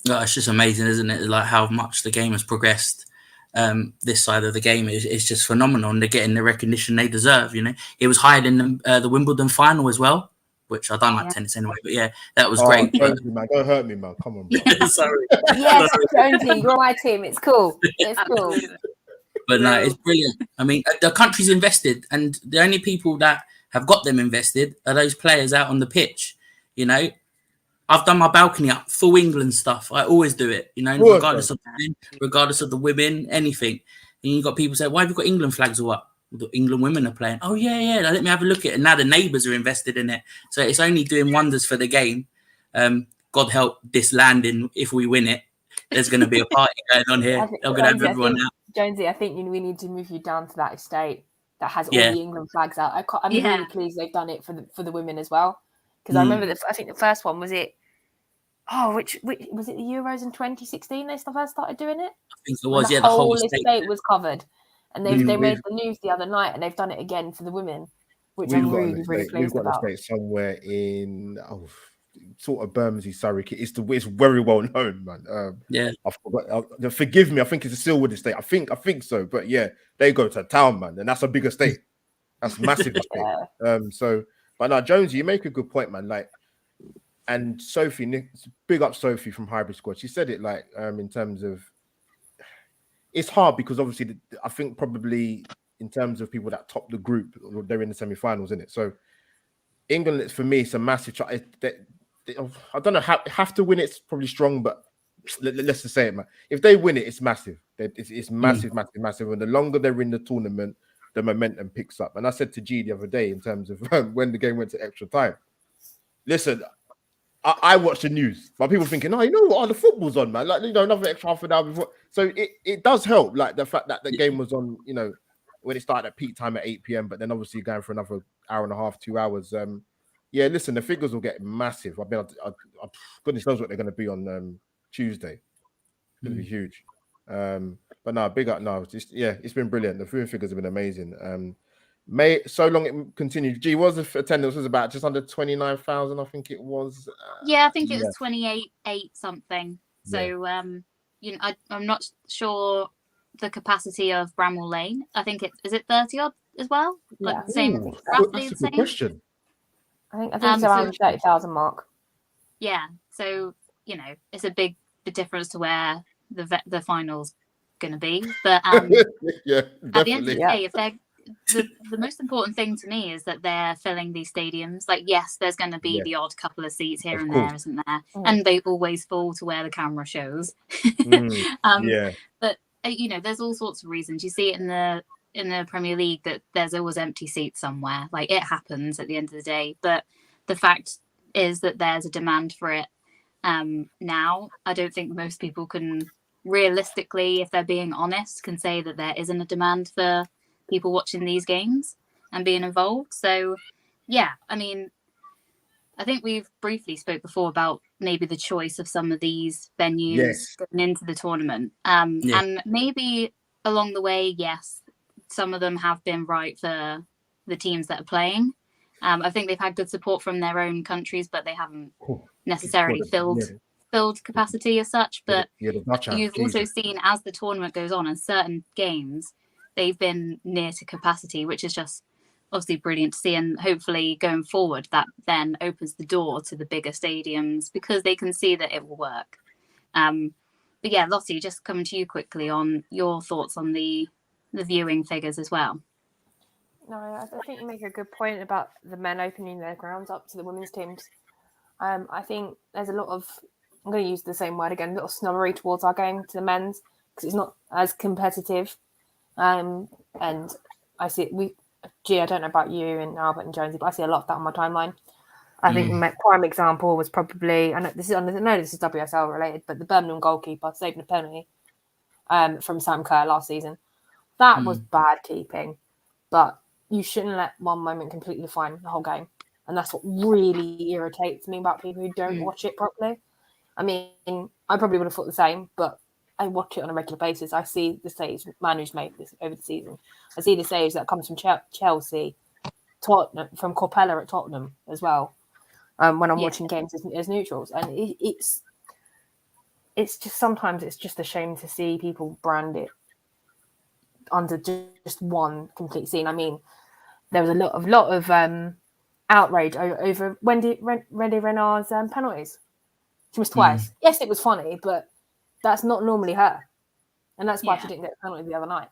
Oh, it's just amazing, isn't it? Like how much the game has progressed. This side of the game is just phenomenal, and they're getting the recognition they deserve. You know, it was higher than the Wimbledon final as well, which I don't like tennis anyway. But yeah, that was great. Don't hurt me, man. Come on, bro. Sorry. Yes, Jonesy, you're my team. It's cool. It's cool. But no, it's brilliant. I mean, the country's invested, and the only people that have got them invested are those players out on the pitch. You know, I've done my balcony up, full England stuff. I always do it, you know, regardless of the men, regardless of the women, anything. And you've got people say, why have you got England flags all up? The England women are playing. Oh, yeah. Let me have a look at it. And now the neighbours are invested in it. So it's only doing wonders for the game. God help this landing if we win it. There's going to be a party going on here. They're going to have everyone out. Jonesy, I think we need to move you down to that estate that has all Yeah. the England flags out. I'm really pleased they've done it for the women as well, because I remember I think the first one was it. Oh, which was it? The Euros in 2016 they first started doing it. I think it was. And the whole estate was covered, and they made the news the other night, and they've done it again for the women, which I'm really pleased about. We've got an estate somewhere in sort of Bermondsey, Surrey. It's very well known, man. I forgot. Forgive me. I think it's a Silwood estate. I think so. But yeah, they go to town, man, and that's a big estate. That's massive estate. But now, Jonesy, you make a good point, man. Like, and Sophie, big up Sophie from Hybrid Squad. She said it like in terms of it's hard because obviously I think probably in terms of people that top the group, they're in the semi-finals, isn't it? So England, for me, it's a massive. I don't know how have to win. It's probably strong, but let's just say it, man. If they win it, it's massive. It's massive, massive. And the longer they're in the tournament, the momentum picks up. And I said to G the other day in terms of when the game went to extra time. Listen, I watch the news, but people thinking, oh, you know what? The football's on, man. Like, you know, another extra half an hour before. So it does help, like the fact that the game was on, you know, when it started at peak time at 8 p.m., but then obviously going for another hour and a half, 2 hours. Yeah, listen, the figures will get massive. I mean, goodness knows what they're going to be on Tuesday. It's going to be huge. But no, big up. No, it's been brilliant. The viewing figures have been amazing. So long it continued. Gee, what was the attendance? Was about just under 29,000, I think it was. I think it was 28 something. So, you know, I'm not sure the capacity of Bramwell Lane. I think is it 30 odd as well? Like the same. That's a good question. I think it's around the 30,000 mark. Yeah. So, you know, it's a big difference to where the final's going to be. But yeah, at the end of the day, if they're the most important thing to me is that they're filling these stadiums. Like, yes, there's going to be the odd couple of seats here and there, isn't there? And they always fall to where the camera shows. But you know, there's all sorts of reasons. You see it in the Premier League that there's always empty seats somewhere. Like, it happens at the end of the day. But the fact is that there's a demand for it now. I don't think most people can realistically, if they're being honest, can say that there isn't a demand for people watching these games and being involved. So yeah, I mean, I think we've briefly spoke before about maybe the choice of some of these venues going into the tournament. And maybe along the way, yes, some of them have been right for the teams that are playing. I think they've had good support from their own countries, but they haven't necessarily filled capacity as such. But you've also seen as the tournament goes on and certain games, they've been near to capacity, which is just obviously brilliant to see. And hopefully going forward, that then opens the door to the bigger stadiums because they can see that it will work. But yeah, Lottie, just coming to you quickly on your thoughts on the viewing figures as well. No, I think you make a good point about the men opening their grounds up to the women's teams. I think there's a lot of, I'm going to use the same word again, a little snobbery towards our game to the men's because it's not as competitive. And I see I don't know about you and Albert and Jonesy, but I see a lot of that on my timeline. I think my prime example was probably, I know this is WSL related, but the Birmingham goalkeeper saving a penalty from Sam Kerr last season. That was bad keeping, but you shouldn't let one moment completely define the whole game. And that's what really irritates me about people who don't watch it properly. I mean, I probably would have thought the same, but I watch it on a regular basis. I see the saves Manu's made this over the season. I see the saves that comes from Chelsea, Tottenham, from Corpella at Tottenham as well. When I'm watching games as neutrals, and it's just sometimes it's just a shame to see people brand it under just one complete scene. I mean, there was a lot of outrage over Wendy Renard's penalties. She missed twice. Yes, it was funny, but that's not normally her, and that's why she didn't get the penalty the other night.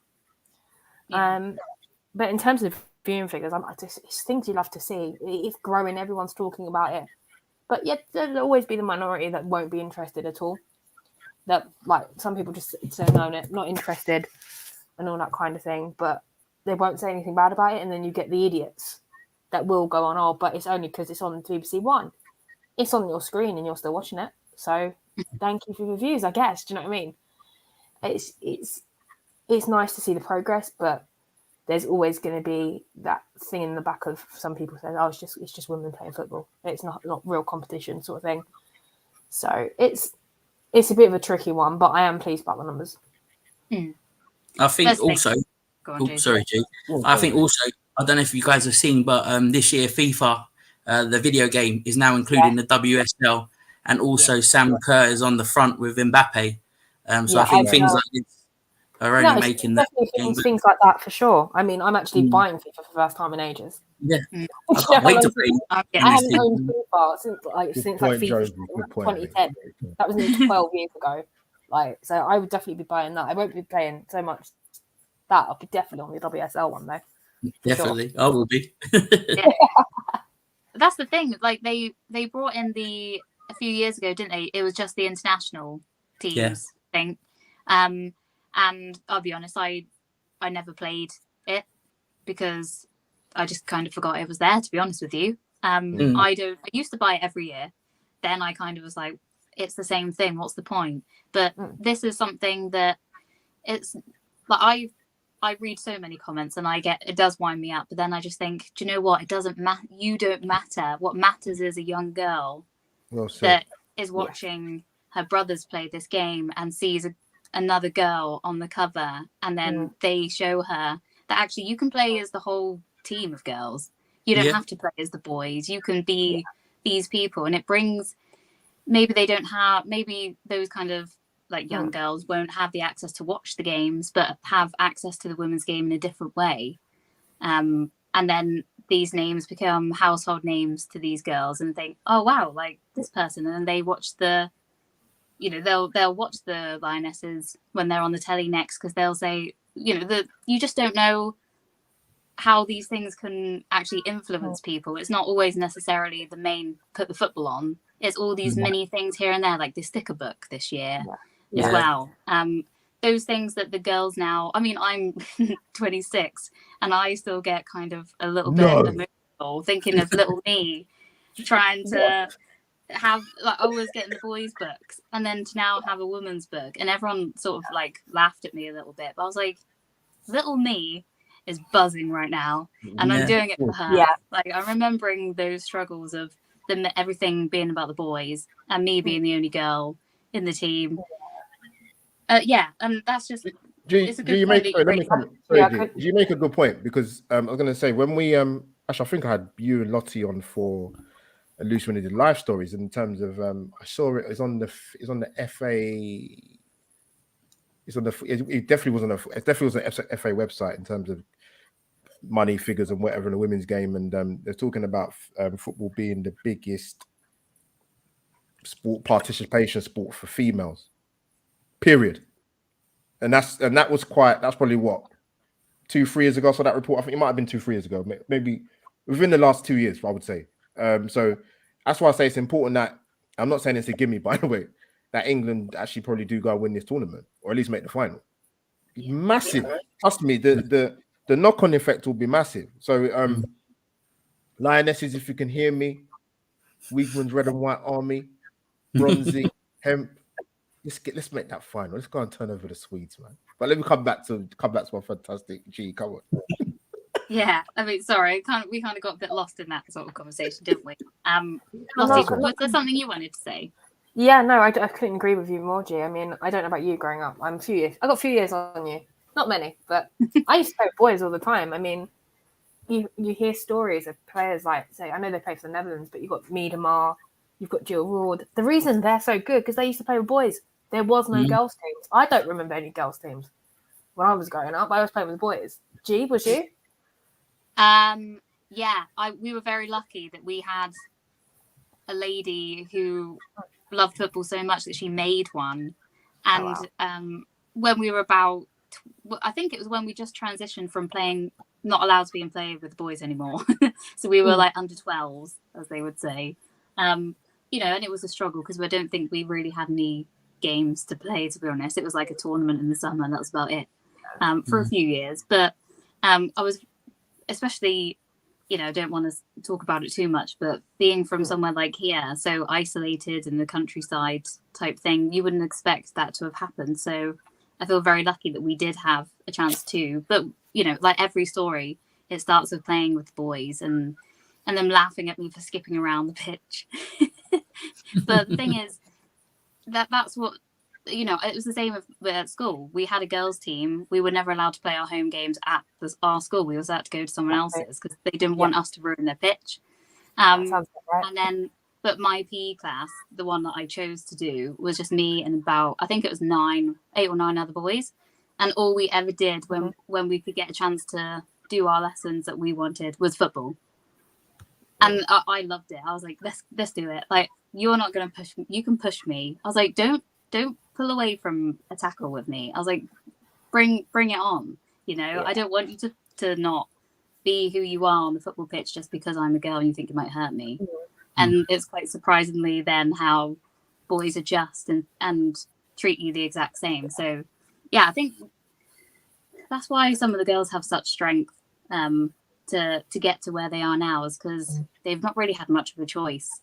But in terms of viewing figures, it's things you love to see. It's growing. Everyone's talking about it, but yet there'll always be the minority that won't be interested at all. That, like, some people just say no, not interested, and all that kind of thing. But they won't say anything bad about it, and then you get the idiots that will go on. Oh, but it's only because it's on BBC One. it's on your screen and you're still watching it. So thank you for the views, I guess. Do you know what I mean? It's nice to see the progress, but there's always going to be that thing in the back of some people saying, "Oh, it's just women playing football. It's not real competition," sort of thing. So it's a bit of a tricky one, but I am pleased about the numbers. I think also. Sorry, G. I think also, I don't know if you guys have seen, but this year FIFA, the video game, is now including the WSL, and also Sam Kerr is on the front with Mbappe. So I think things like this are only making that things like that for sure. I mean, I'm actually buying FIFA for the first time in ages. Yeah, I can't wait to play. I haven't owned FIFA since FIFA 2010. That was nearly 12 years ago. So I would definitely be buying that. I won't be playing so much that. I'll be definitely on the WSL one though. Definitely, sure. I will be. That's the thing. Like they brought in a few years ago, didn't they? It was just the international teams thing. And I'll be honest, I never played it because I just kind of forgot it was there, to be honest with you. I used to buy it every year. Then I kind of was like, it's the same thing. What's the point? But this is something that it's like I read so many comments and it does wind me up. But then I just think, do you know what? It doesn't matter. You don't matter. What matters is a young girl that is watching her brothers play this game and sees another girl on the cover, and then they show her that actually you can play as the whole team of girls. You don't have to play as the boys. You can be these people, and it brings maybe those kind of like young girls won't have the access to watch the games, but have access to the women's game in a different way. And then these names become household names to these girls and think, oh wow, like this person, and then they watch they'll watch the Lionesses when they're on the telly next, because they'll say, you just don't know how these things can actually influence people. It's not always necessarily the main put the football on. It's all these mini things here and there, like the sticker book this year as well. Those things that the girls now, I mean, I'm 26 and I still get kind of a little bit emotional thinking of little me trying to have always getting the boys' books, and then to now have a woman's book, and everyone sort of like laughed at me a little bit, but I was like, little me is buzzing right now, and I'm doing it for her. Like, I'm remembering those struggles of everything being about the boys and me being the only girl in the team. And that's just you make a good point, because I was going to say, when we actually, I think I had you and Lottie on for a loose when they did live stories, in terms of I saw it was on the FA. It definitely was on the FA website in terms of money figures and whatever in the women's game, and they're talking about football being the biggest participation sport for females, period. And that's probably what 2-3 years ago. I saw that report. I think it might have been 2-3 years ago, maybe within the last 2 years, I would say. So that's why I say it's important that, I'm not saying it's a gimme, by the way, that England actually probably do go and win this tournament, or at least make the final. Massive. Trust me, the knock-on effect will be massive. So Lionesses, if you can hear me, Wiegman's Red and White Army, Bronzy, Hemp, let's make that final. Let's go and turn over the Swedes, man. But let me come back to my fantastic G. Come on. Yeah, I mean, sorry, we kind of got a bit lost in that sort of conversation, didn't we? Lottie, was there something you wanted to say? Yeah, no, I couldn't agree with you more, G. I mean, I don't know about you growing up. I got a few years on you. Not many, but I used to play with boys all the time. I mean, you hear stories of players like, say, I know they play for the Netherlands, but you've got Miedemar, you've got Jill Ward. The reason they're so good, because they used to play with boys. There was no girls' teams. I don't remember any girls' teams when I was growing up. I was playing with boys. G, was you? We were very lucky that we had a lady who loved football so much that she made one. And when we were about, I think it was when we just transitioned from playing, not allowed to be in play with the boys anymore. So we were like under 12s, as they would say. And it was a struggle because I don't think we really had any games to play, to be honest. It was like a tournament in the summer and that was about it for a few years. But I was especially you know, I don't want to talk about it too much, but being from somewhere like here, so isolated in the countryside type thing, you wouldn't expect that to have happened. So I feel very lucky that we did have a chance to. But, you know, like every story, it starts with playing with boys and them laughing at me for skipping around the pitch. But the thing is, that's what, you know, it was the same at school. We had a girls' team. We were never allowed to play our home games at our school. We was allowed to go to someone else's because they didn't want us to ruin their pitch. Sounds right. And then, but my PE class, the one that I chose to do, was just me and about, I think it was 8 or 9 other boys. And all we ever did when we could get a chance to do our lessons that we wanted was football. And I loved it. I was like, let's do it. Like, you're not going to push me. You can push me. I was like, don't pull away from a tackle with me. I was like, bring it on. You know, I don't want you to not be who you are on the football pitch just because I'm a girl and you think it might hurt me. And it's quite surprisingly then how boys adjust and treat you the exact same. So yeah, I think that's why some of the girls have such strength to get to where they are now, is because they've not really had much of a choice.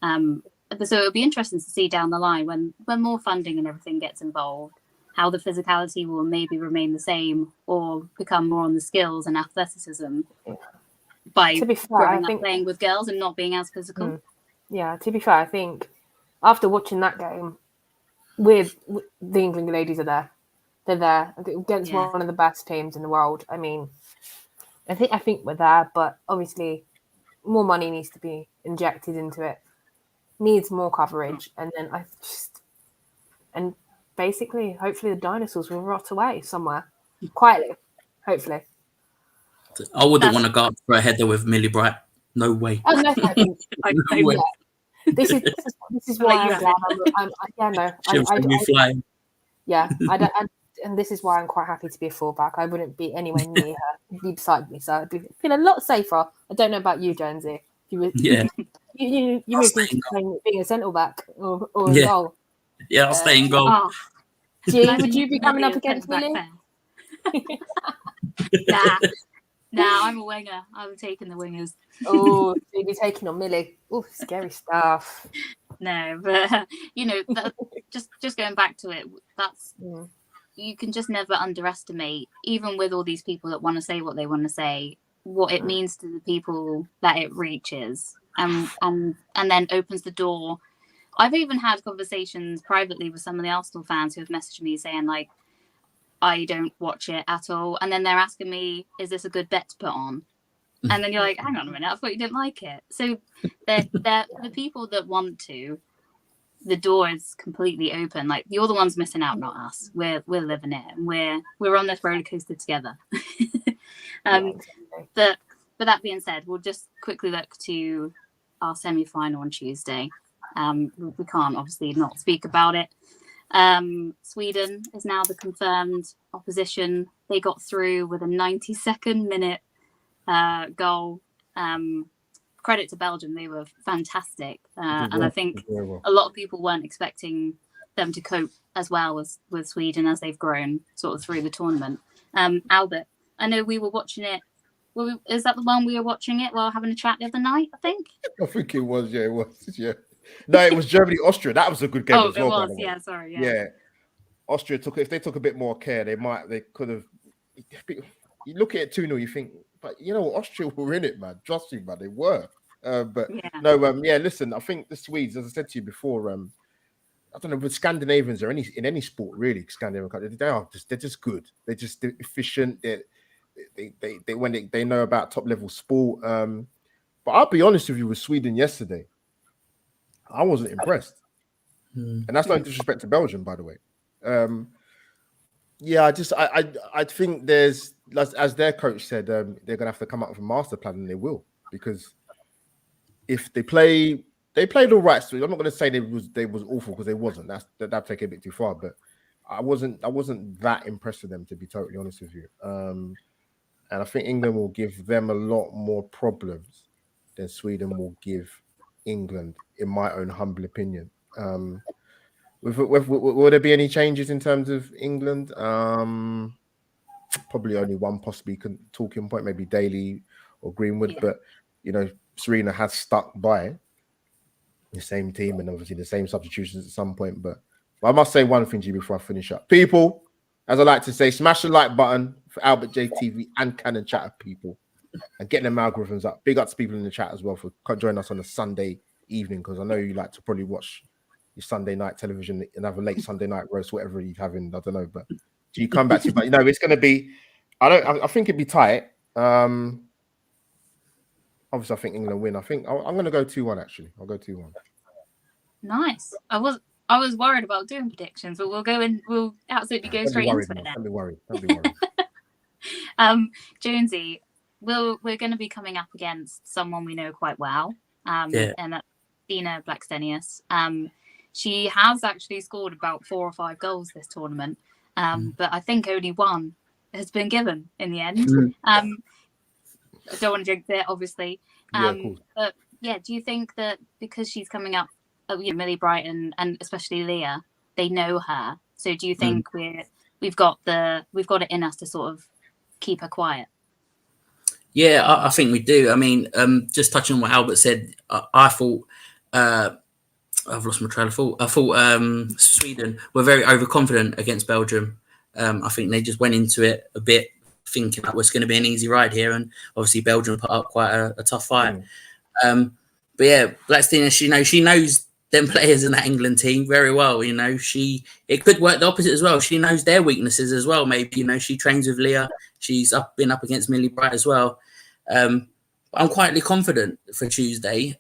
So it'll be interesting to see down the line when more funding and everything gets involved, how the physicality will maybe remain the same or become more on the skills and athleticism by to be fair, I think, playing with girls and not being as physical. Yeah, to be fair, I think after watching that game, with the England ladies are there. They're there against one of the best teams in the world. I mean, I think we're there, but obviously more money needs to be injected into it. Needs more coverage, and then basically, hopefully, the dinosaurs will rot away somewhere quietly. Hopefully, I wouldn't want to go up for a header with Millie Bright. No way. Oh no, no way. This is why I'm glad. And this is why I'm quite happy to be a fullback. I wouldn't be anywhere near her, be beside me, so I'd feel a lot safer. I don't know about you, Jonesy. You moved into being a centre back or a goal. Yeah, I'll stay in goal. Would you be coming up against Millie? Nah, I'm a winger. I'm taking the wingers. Oh, so you'd be taking on Millie. Oh, scary stuff. No, but you know, just going back to it, that's you can just never underestimate, even with all these people that want to say what they want to say, what it means to the people that it reaches, and then opens the door. I've even had conversations privately with some of the Arsenal fans who have messaged me saying, like, I don't watch it at all, and then they're asking me, is this a good bet to put on? And then you're like, hang on a minute, I thought you didn't like it. So they're the people that want to, the door is completely open. Like, you're the ones missing out, not us. We're living it, and we're on this roller coaster together. But that being said, we'll just quickly look to our semi-final on Tuesday. We can't obviously not speak about it. Sweden is now the confirmed opposition. They got through with a 92nd minute goal. Credit to Belgium, they were fantastic, and I think a lot of people weren't expecting them to cope as well as with Sweden as they've grown sort of through the tournament. Albert, I know we were watching it. Is that the one we were watching it while having a chat the other night? I think it was. Yeah, it was. Yeah. No, it was Germany, Austria. That was a good game as well. Oh, it was. Yeah, sorry. Yeah. Austria if they took a bit more care, they could have. You look at it 2-0, you think, but you know, Austria were in it, man. Trust me, man, they were. Listen, I think the Swedes, as I said to you before, I don't know, with Scandinavians or in any sport, really, Scandinavian countries, they're just good. They're just efficient. They know about top level sport. But I'll be honest with you, with Sweden yesterday, I wasn't impressed, and that's no disrespect to Belgium, by the way. I think there's, as their coach said, they're gonna have to come up with a master plan, and they will, because if they played all right. So I'm not gonna say they was awful, because they wasn't. That'd take it a bit too far. But I wasn't that impressed with them, to be totally honest with you. And I think England will give them a lot more problems than Sweden will give England, in my own humble opinion. Will there be any changes in terms of England? probably only one possibly talking point, maybe Daly or Greenwood. But Serena has stuck by the same team and obviously the same substitutions at some point. But I must say one thing to you before I finish up. People, as I like to say, smash the like button for Albert JTV and Cannon Chatter people and get them algorithms up. Big up to people in the chat as well for joining us on a Sunday evening, because I know you like to probably watch your Sunday night television and have a late Sunday night roast, whatever you're having. I don't know, but do you come back to? But it's going to be. I think it'd be tight. Obviously, I think England win. I think I'm going to go 2-1. Actually, I'll go 2-1. Nice. I was worried about doing predictions, but we'll absolutely go straight into it. Don't be worried. Don't be worried. Jonesy, we're going to be coming up against someone we know quite well, and that's Dina Blackstenius. She has actually scored about 4 or 5 goals this tournament, but I think only one has been given in the end. I don't want to jinx it, obviously. But yeah, do you think that because she's coming up, Millie Brighton and especially Leah, they know her? So do you think we've got it in us to sort of keep her quiet? Yeah, I think we do. I mean, just touching on what Albert said, I thought I've lost my trail of thought. I thought Sweden were very overconfident against Belgium. I think they just went into it a bit thinking that was going to be an easy ride here, and obviously Belgium put up quite a tough fight. But yeah, Blackstenius, she knows them players in that England team very well. It could work the opposite as well. She knows their weaknesses as well. Maybe she trains with Leah. She's been up against Millie Bright as well. I'm quietly confident for Tuesday.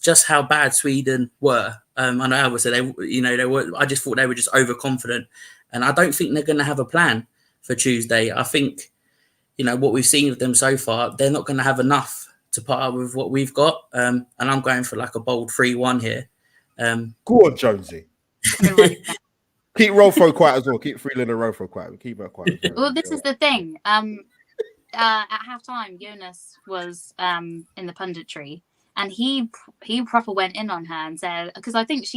Just how bad Sweden were. I know Albert said they were. I just thought they were just overconfident, and I don't think they're going to have a plan for Tuesday. I think what we've seen of them so far, they're not going to have enough to put up with what we've got. And I'm going for like a bold 3-1 here. Go on, Jonesy. Keep Rofo quiet as well. Keep Freeland and Rofo quiet. Keep her quiet. Well, this is the thing. At halftime, Jonas was in the punditry, and he proper went in on her and said, because I think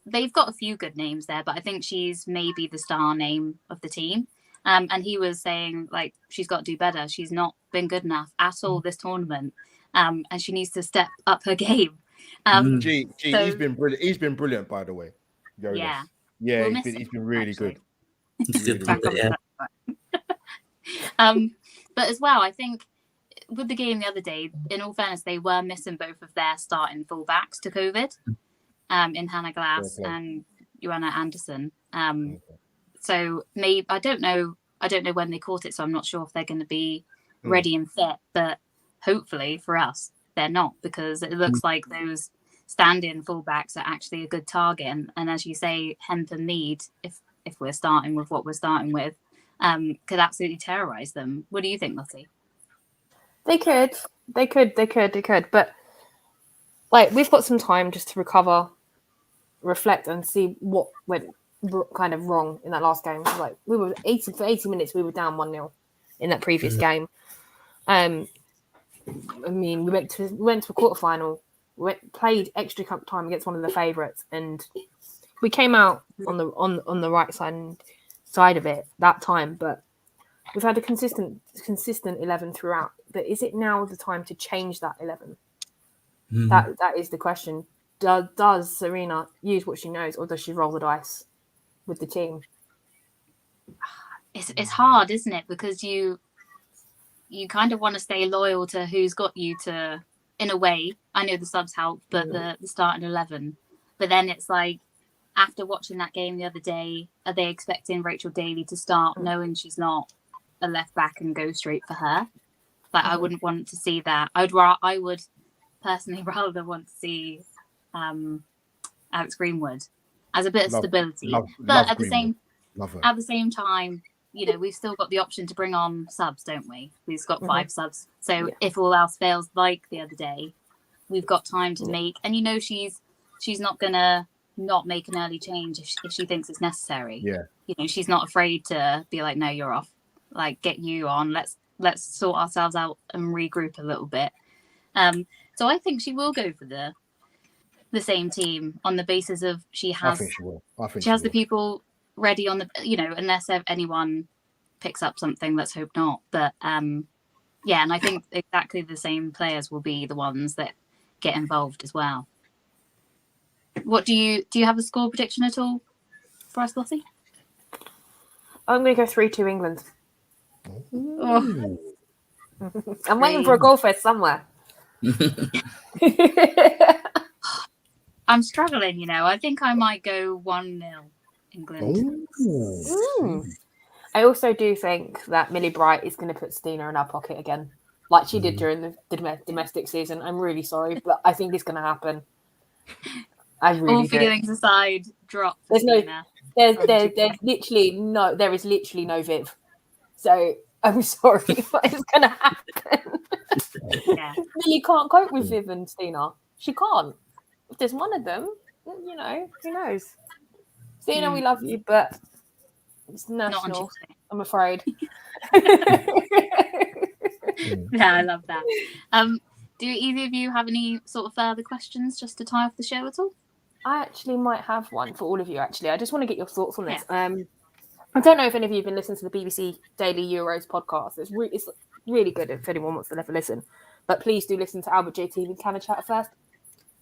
they've got a few good names there, but I think she's maybe the star name of the team. And he was saying, like, she's got to do better. She's not been good enough at all this tournament, and she needs to step up her game. He's been brilliant. He's been brilliant, by the way. Jonas. Yeah, he's been really good. But as well, I think with the game the other day, in all fairness, they were missing both of their starting fullbacks to COVID, in Hannah Glass and Joanna Anderson. So maybe I don't know when they caught it, so I'm not sure if they're going to be ready and fit. But hopefully for us, they're not, because it looks like those stand-in fullbacks are actually a good target. And as you say, Hemp and Mead, if we're starting with what we're starting with, could absolutely terrorize them. What do you think, Lottie? They could. But like, we've got some time just to recover, reflect, and see what went kind of wrong in that last game. Like, we were 80 minutes, we were down 1-0 in that previous game. I mean, we went to a quarterfinal. Played extra time against one of the favourites, and we came out on the right side of it that time. But we've had a consistent 11 throughout. But is it now the time to change that 11? That is the question. Does Serena use what she knows, or does she roll the dice with the team? It's hard, isn't it? Because you kind of want to stay loyal to who's got you to. In a way, I know the subs help, but the starting 11. But then it's like, after watching that game the other day, are they expecting Rachel Daly to start knowing she's not a left back and go straight for her? Like, I wouldn't want to see that. I would personally rather want to see Alex Greenwood as a bit of stability. But at the same time, we've still got the option to bring on subs, don't we? We've got 5 subs. So if all else fails, like the other day, we've got time to make. And she's not gonna not make an early change if she thinks it's necessary. Yeah. She's not afraid to be like, no, you're off. Like, get you on. Let's sort ourselves out and regroup a little bit. So I think she will go for the same team on the basis of she has. I think she will. She has the people ready on the, unless anyone picks up something. Let's hope not. But yeah, and I think exactly the same players will be the ones that get involved as well. What do you have a score prediction at all for us, Lottie? I'm going to go 3-2 England. Oh. I'm waiting for a goal fest somewhere. I'm struggling, you know. I think I might go 1-0 England. I also do think that Millie Bright is going to put Stina in our pocket again, like she did during the domestic season. I'm really sorry, but I think it's going to happen. I really All feelings aside, drop for Stina. There is literally no Viv. So I'm sorry, but it's going to happen. Yeah. Millie can't cope with Viv and Stina. She can't. If there's one of them, you know, who knows? Stina, we love you, but it's national, I'm afraid. Yeah, I love that. Do either of you have any sort of further questions just to tie off the show at all? I actually might have one for all of you, actually. I just want to get your thoughts on this. I don't know if any of you have been listening to the BBC Daily Euros podcast. It's really good if anyone wants to ever listen. But please do listen to Albert JT with Canna Chatter first.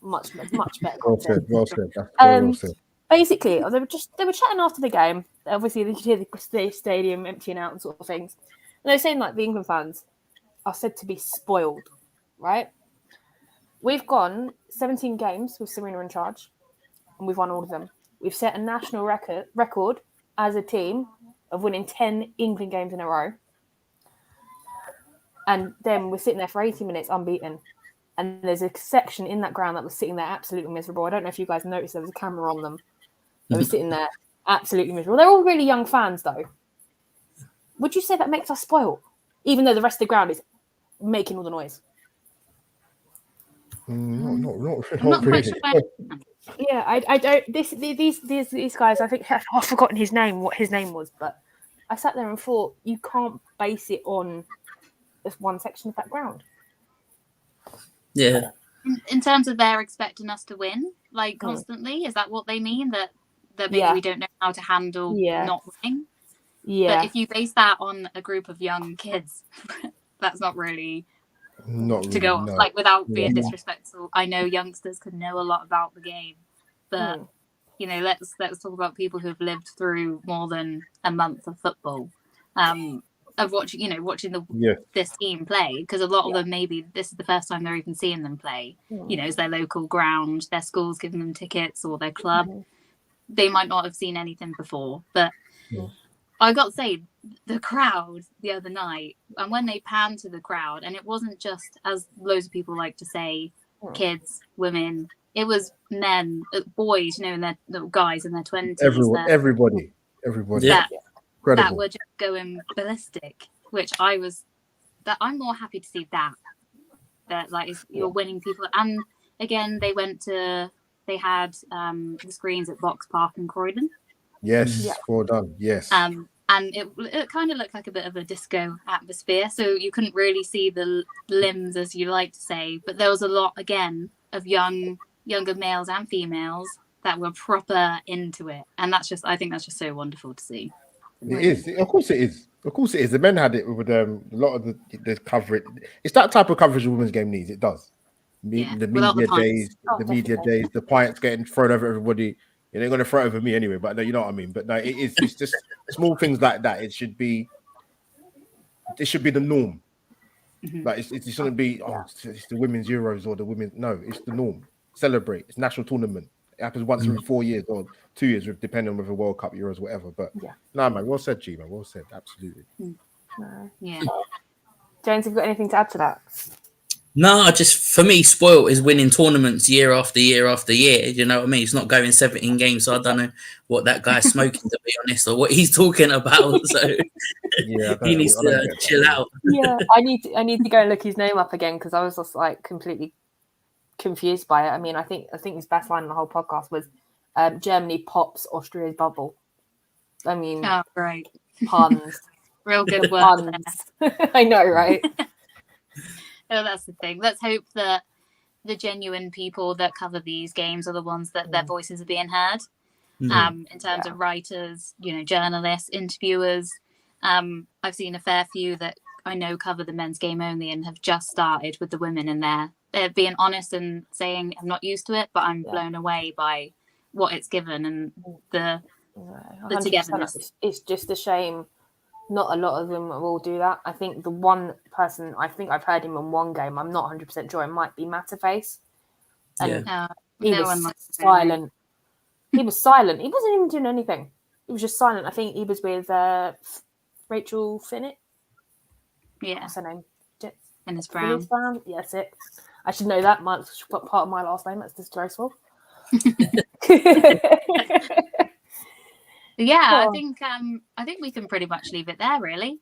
Much better content. Well said. Basically, they were chatting after the game. Obviously, they could hear the stadium emptying out and sort of things. And they were saying, like, the England fans are said to be spoiled, right? We've gone 17 games with Serena in charge, and we've won all of them. We've set a national record as a team of winning 10 England games in a row. And then we're sitting there for 80 minutes unbeaten. And there's a section in that ground that was sitting there absolutely miserable. I don't know if you guys noticed there was a camera on them. They were sitting there absolutely miserable. They're all really young fans, though. Would you say that makes us spoiled? Even though the rest of the ground is making all the noise. Not Quite really. sure. Yeah, I don't. These guys. I think I've forgotten his name. What his name was, but I sat there and thought you can't base it on just one section of that ground. Yeah. In terms of they're expecting us to win, like constantly, is that what they mean? That maybe we don't know how to handle not winning? Yeah. But if you base that on a group of young kids, that's not really to go off. Like, without being disrespectful, I know youngsters can know a lot about the game, but you know, let's talk about people who have lived through more than a month of football. Of watching this team play, because a lot of them, maybe this is the first time they're even seeing them play. You know, it's their local ground, their school's giving them tickets, or their club. They might not have seen anything before, but I got to say, the crowd the other night, and when they panned to the crowd, and it wasn't just, as loads of people like to say, kids, women, it was men, boys, you know, and their little guys in their 20s. Everybody. That were just going ballistic, which I'm more happy to see that like you're winning people. And again, they had the screens at Box Park in Croydon. Yes, well done. Yes. And it kind of looked like a bit of a disco atmosphere, so you couldn't really see the limbs, as you like to say, but there was a lot again of younger males and females that were proper into it, and I think that's just so wonderful to see. It is. Of course it is. The men had it with a lot of the coverage. It's that type of coverage the women's game needs. It does. The media days, the pints getting thrown over everybody. They're going to throw it over me anyway, but no, you know what I mean. But no, it's just small things like that. It should be the norm. Like it shouldn't be it's the women's Euros or the women's. No, it's the norm. Celebrate. It's national tournament. It happens once every 4 years or 2 years, depending on whether World Cup, Euros, whatever. But no, man, well said, G, man. Well said, absolutely. Yeah. James, have you got anything to add to that? No, for me, spoiled is winning tournaments year after year after year. You know what I mean? It's not going 17 games, so I don't know what that guy's smoking, to be honest, or what he's talking about. So he needs to chill out. Yeah, I need to go and look his name up again, because I was just like completely confused by it. I mean, I think his best line in the whole podcast was Germany pops Austria's bubble. I mean, right, puns. Real good work. I know, right? Oh, that's the thing. Let's hope that the genuine people that cover these games are the ones that their voices are being heard. In terms of writers, you know, journalists, interviewers, I've seen a fair few that I know cover the men's game only and have just started with the women in there. They're being honest and saying I'm not used to it, but I'm blown away by what it's given and the togetherness. It's just a shame not a lot of them will do that. I think the one person, I think I've heard him in one game, I'm not 100% sure, it might be Mataface. And he was silent. He was silent. He wasn't even doing anything. He was just silent. I think he was with Rachel Finnett. Yeah. What's her name? Ennis Brown. Yeah, that's it. I should know that. It's part of my last name. That's disgraceful. Yeah, I think we can pretty much leave it there, really.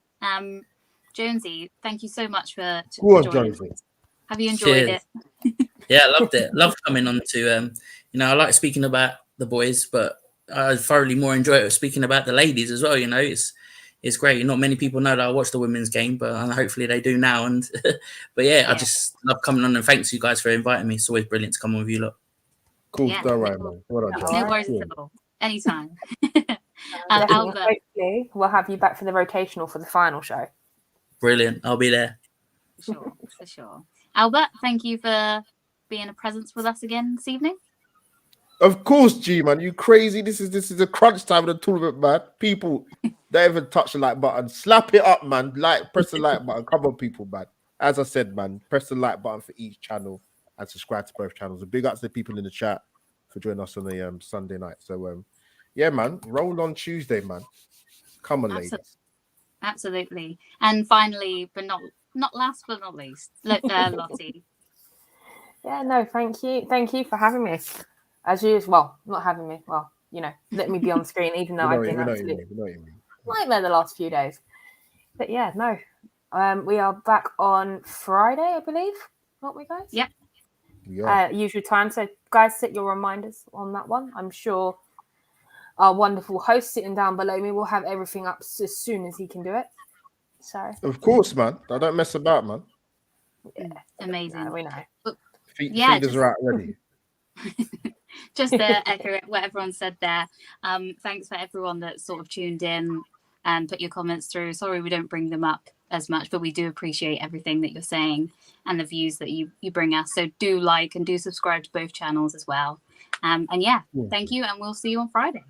Jonesy, thank you so much for joining us. Have you enjoyed it? Yeah, I loved it. Loved coming on to I like speaking about the boys, but I thoroughly more enjoy it speaking about the ladies as well. It's great. Not many people know that I watch the women's game, but hopefully they do now. And but I just love coming on, and thanks you guys for inviting me. It's always brilliant to come on with you lot. Cool, don't worry, man. No worries at all. Anytime. Albert, hopefully we'll have you back for the rotational for the final show. Brilliant. I'll be there. For sure. Albert, thank you for being a presence with us again this evening. Of course, G man, you crazy? This is a crunch time of the tournament, man. People, don't even touch the like button. Slap it up, man. Press the like button. Come on, people, man. As I said, man, press the like button for each channel and subscribe to both channels. A big up to the people in the chat for joining us on the Sunday night. So yeah, man, roll on Tuesday, man. Come on, ladies. Absolutely. And finally, but not last but not least, Lottie. Yeah, no, thank you for having me. As usual, well, not having me. Well, let me be on screen, even though I've been absolutely nightmare the last few days. But yeah, no. We are back on Friday, I believe, aren't we, guys? Yep. Usual time. So, guys, set your reminders on that one. I'm sure our wonderful host sitting down below me will have everything up as soon as he can do it. So, of course, man. I don't mess about, man. Yeah, amazing. We know. Feeders are out ready. Just to echo what everyone said there. Thanks for everyone that sort of tuned in and put your comments through. Sorry we don't bring them up as much, but we do appreciate everything that you're saying and the views that you bring us. So do like and do subscribe to both channels as well. And thank you, and we'll see you on Friday.